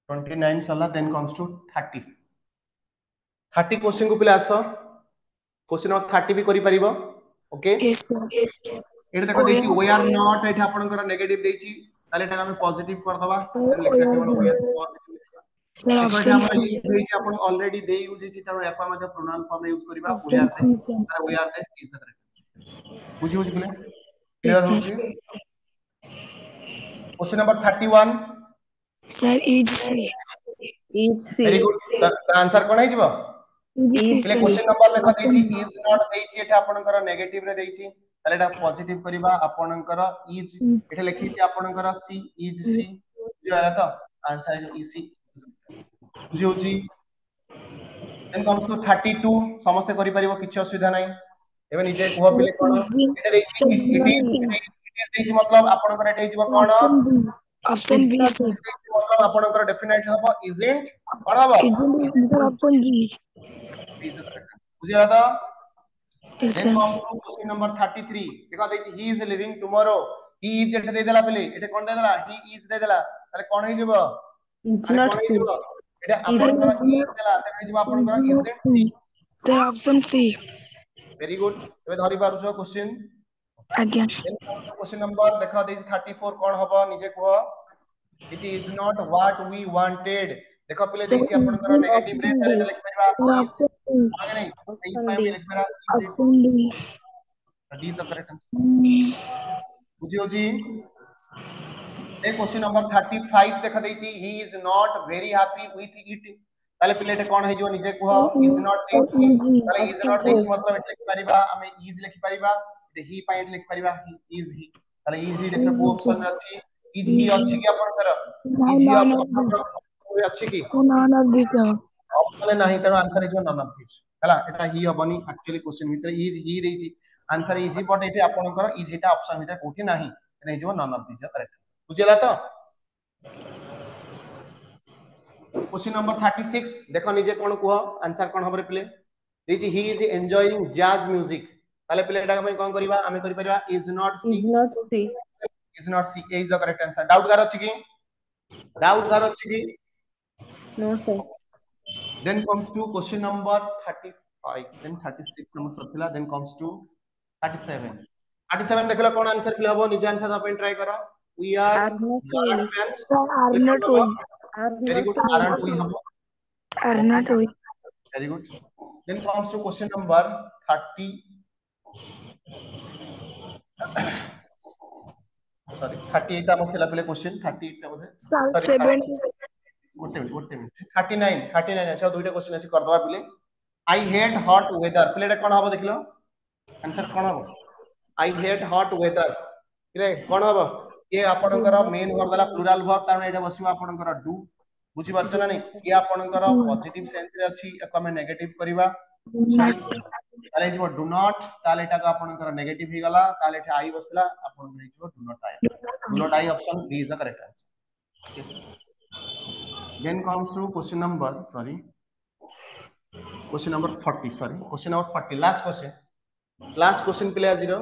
29 सल्ला then comes to 30 क्वेश्चन को पिले आसो क्वेश्चन नंबर 30 भी करि परिबो ओके यस सर एटा देखो देछि वी आर नॉट एटा आपनकर नेगेटिव देछि ताले एटा हम पॉजिटिव कर दबा लिखला केवल we are positive sir option हम यूज देछि अपन ऑलरेडी दे यूज देछि तारो याको हम प्रोनाउन फॉर्म यूज करिबा वी आर दे तारे we are they is the correct बुझि होछि बोले क्लियर होछि question number 31 sir is C very good the answer कोन हिजबो इज सी पहिले क्वेश्चन नंबर देखो देछि इज नॉट देछि एटा आपनकर नेगेटिव रे देछि ताले एटा पॉजिटिव करबा आपनकर इज एटा लिखि छि आपनकर सी इज सी बुझियाला तो आंसर है इज सी बुझि होची देन कम्स टू 32 समस्त करि परिबो किछ असुविधा नै एबे निजे कुह पिले कोन एटा देखि इट इज मतलब आपनकर एटा हिजबो कोन ऑप्शन बी सर मतलब आपनकर डेफिनेट हबो इजंट कोन हबो सर ऑप्शन बी बुझियाला तो yes then sir comes to question number 33 देखा दैछि he is living tomorrow he is एटा दे देला पले एटा कोन दे देला he is दे देला ताले कोन हे जबो It's अरे not कोन हे C. जबो एटा आपनकर he देला ताले हे जबो आपनकर isn't C sir option C very good एबे धरि पारुछो क्वेश्चन आज्ञा then comes to question number देखा दैछि 34 कोन हबो निजे कह it is not what we wanted देखो पले सर दैछि आपनकर नेगेटिव रे ताले लिख परिबा is आगे नहीं सही Option पाए D. में लिख परिबा is it option D D is the correct answer बुझियो जी ए क्वेश्चन नंबर 35 देखा दैछि he is not very happy with it ताले पिलेटे कोन हे जो निजे कह is not दैछि ताले is not दैछि मतलब एटा लिख परिबा हमें is लिख परिबा ए he पॉइंट लिख परिबा he is he ताले is he देखो को ऑप्शन अछि is he अछि कि आपनकर is he आपनकर अछि कि नॉन ऑफ दिस ऑप्शन नहीं तेनो answer is none of this हला एटा ही हबनी एक्चुअली क्वेश्चन भीतर इज ही देछि आंसर इज ही बट एटे आपनकर इज एटा ऑप्शन भीतर कोठी नाही एने जो नन ऑफ दिस करेक्ट बुझिला तो क्वेश्चन नंबर 36 देखो निजे कोन कह आंसर कोन हबरे प्ले देछि he is enjoying jazz music ताले प्ले एटा हम कोन करबा हमें करि परबा is not C Is not C. Is not C is the correct answer doubt गार अछि कि No sir. then comes to question number 35 then 36 number सरथिला then comes to 37 देखला कोन आंसर फिल हबो निजे आंसर अपन ट्राई करो we are Are not Zarak we. fans are not we Are very not good we. aren't we habo are not we very good then comes to question number 30 sorry 38 ता मथिला पहले question 38 ता बोले sorry 70 ଗୋଟେ minute 39 अच्छा दुईटा question अछि कर दबा पिले आई हेट हॉट वेदर पिलेटा कोन हबो देखलो आंसर कोन हबो आई हेट हॉट वेदर रे कोन हबो ये आपनकर मेन वर्ब दला प्लुरल वर्ब ताने एटा बसिबा आपनकर डू बुझी परछ ना नहीं ये आपनकर पॉजिटिव सेंस रे अछि एको हम नेगेटिव करबा सॉरी ताले जो डू नॉट ताले एटा को आपनकर नेगेटिव ही गला ताले एटा आई बसला आपनकर जो do not I option D is the correct answer then comes to question number 40 question number 40 last question पिले आजिरो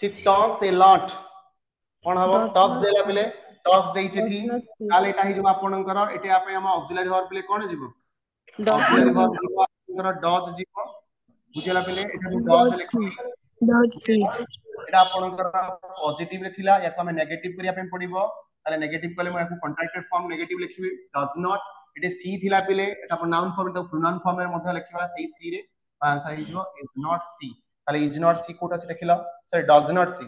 she talks a lot कोन हबो talks देला पिले talks देइ छिथि ताले एटा हि जब आपनकर एटे आपे हम ऑक्सिलरी वर्ब पिले कोन जिवो ऑक्सिलरी वर्ब जिवो आपनकर डज जिवो बुझिला पिले एटा मु डज लिखि डज सी एटा आपनकर पॉजिटिव रे थिला या हम नेगेटिव करिया पे पडिबो ताले नेगेटिव कले म कॉन्ट्रैक्टेड फॉर्म नेगेटिव लिखिबी डज नॉट एटे सी थिला पिले एटा अपन नाउन फॉर्म तो प्रोनाउन फॉर्म रे मध्ये लिखिबा सही सी रे आंसर हि जो इज नॉट सी ताले इज नॉट सी कोटा अछि देखिला sorry does not see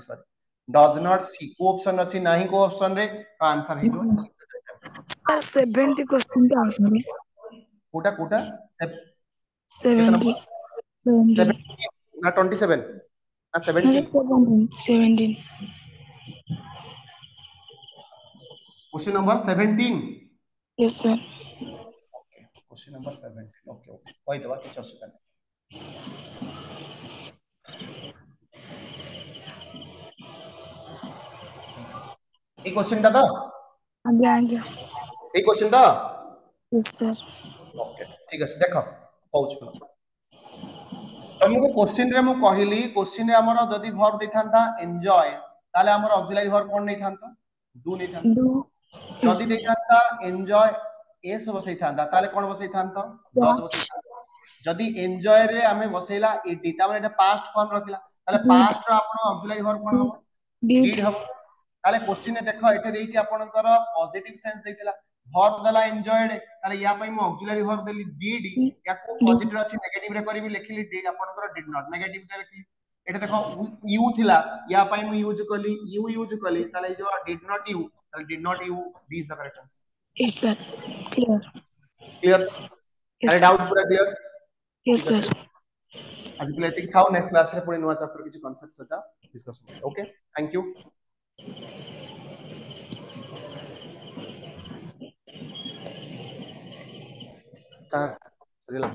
does not see को ऑप्शन अछि नाही को ऑप्शन रे आंसर हि जो सर 70 क्वेश्चन का आंसर है कोटा केते 70 नंबर 70 ना 27 ना 70 17 question number 17 yes sir okay question number 17 okay होय दबा किछ असुविधा नहीं এই क्वेश्चन दा आज्ञा এই क्वेश्चन दा यस सर ओके ठीक আছে देखो पहुंच गलो तुमको क्वेश्चन रे मु कहिली क्वेश्चन रे हमर जदी वर्ब देथांता एन्जॉय ताले हमर ऑक्सिलरी वर्ब कोन नै थांता डू नै थांता जदी देथांता एन्जॉय एस बसै थांता ताले कोन बसै थांता डज बसै थांता जदी एन्जॉय रे हमें बसैला इडी ता माने एटा पास्ट फॉर्म रखिला ताले पास्ट रो आपन ऑक्सिलरी वर्ब कोन हो डिड हो ताले क्वेश्चन रे देखो एटे देइछि आपनकर पॉजिटिव सेंस देइतिला वर्ब दला एन्जॉयड ताले या पई मु ऑक्सिलरी वर्ब देली डिड या को पॉजिटिव अछि नेगेटिव रे करबी लिखिली डिड आपनकर डिड नॉट नेगेटिव रे लिखि एटा देखो यू थिला या पई मु यूज कली यू यूज कली ताले जो डिड नॉट यू ताले did not you B is the correct answer yes sir clear clear अरे डाउट पूरा क्लियर यस सर आज पे एतिक थाओ नेक्स्ट क्लास रे पुणी नुआ चैप्टर किछि कांसेप्ट सता डिस्कस ओके थैंक यू का रिला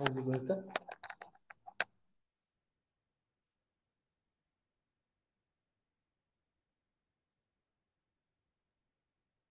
और जी बोलता